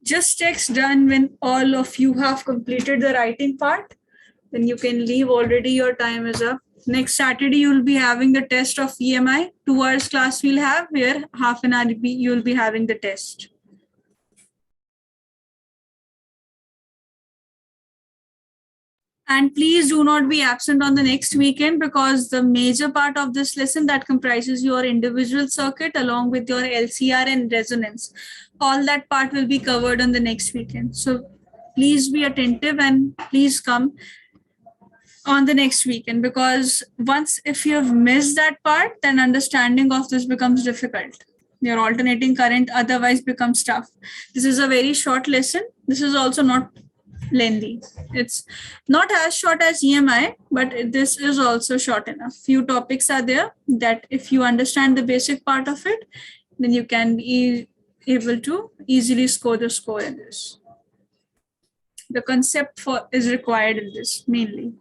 Just text done when all of you have completed the writing part. then you can leave. Already your time is up. Next Saturday, you'll be having the test of EMI. 2 hours class we'll have, where half an hour you'll be having the test. And please do not be absent on the next weekend, because the major part of this lesson that comprises your individual circuit along with your LCR and resonance, all that part will be covered on the next weekend. So please be attentive and please come on the next weekend, because once if you have missed that part, then understanding of this becomes difficult. Your alternating current otherwise becomes tough. This is a very short lesson. This is also not lengthy. It's not as short as EMI, but this is also short enough. Few topics are there that if you understand the basic part of it, then you can be able to easily score the score in this. The concept for is required in this mainly,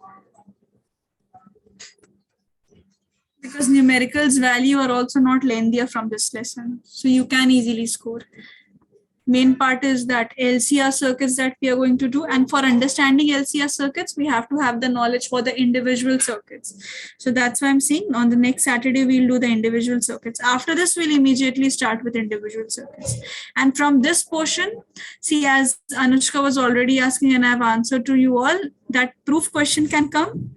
because numericals value are also not lengthier from this lesson, so you can easily score. Main part is that LCR circuits that we are going to do, and for understanding LCR circuits, we have to have the knowledge for the individual circuits. So that's why I'm saying on the next Saturday, we'll do the individual circuits. After this, we'll immediately start with individual circuits. And from this portion, see, as Anushka was already asking and I've answered to you all, that proof question can come,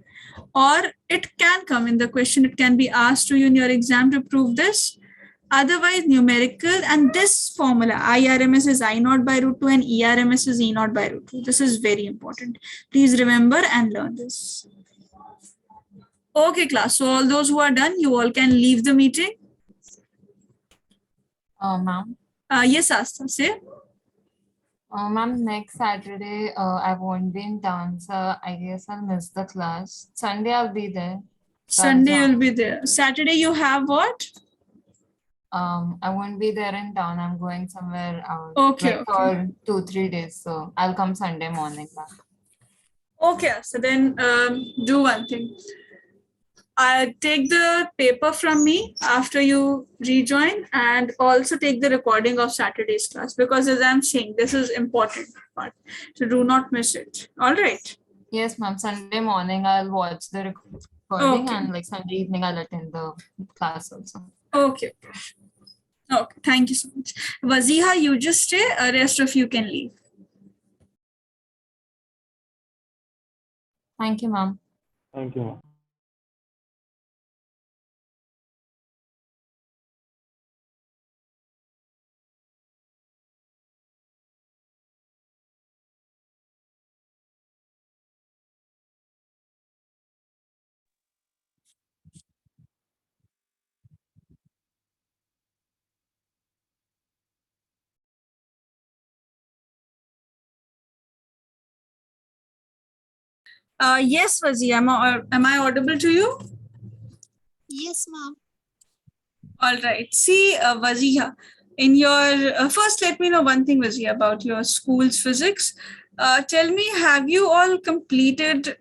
or it can come in the question. It can be asked to you in your exam to prove this. Otherwise, numerical and this formula, IRMS is I naught by root 2 and ERMS is E naught by root 2. This is very important. Please remember and learn this. Okay, class. So all those who are done, you all can leave the meeting. Ma'am. Yes, Asta, say. Ma'am, next Saturday, I won't be in town, so I guess I'll miss the class. Sunday, I'll be there. Sunday you'll be there. Saturday you have what? I won't be there in town. I'm going somewhere out. Okay, like for 2-3 days. So I'll come Sunday morning back. Okay, so then do one thing. Take the paper from me after you rejoin, and also take the recording of Saturday's class, because as I'm saying, this is important part. So do not miss it. All right. Yes, ma'am. Sunday morning, I'll watch the recording, and like Sunday evening, I'll attend the class also. Okay. Okay, thank you so much. Waziha, you just stay, rest of you can leave. Thank you, ma'am. Thank you, ma'am. Yes, Waziha, am I audible to you? Yes, ma'am. All right. See, Waziha, in your first, let me know one thing, Waziha, about your school's physics. Tell me, have you all completed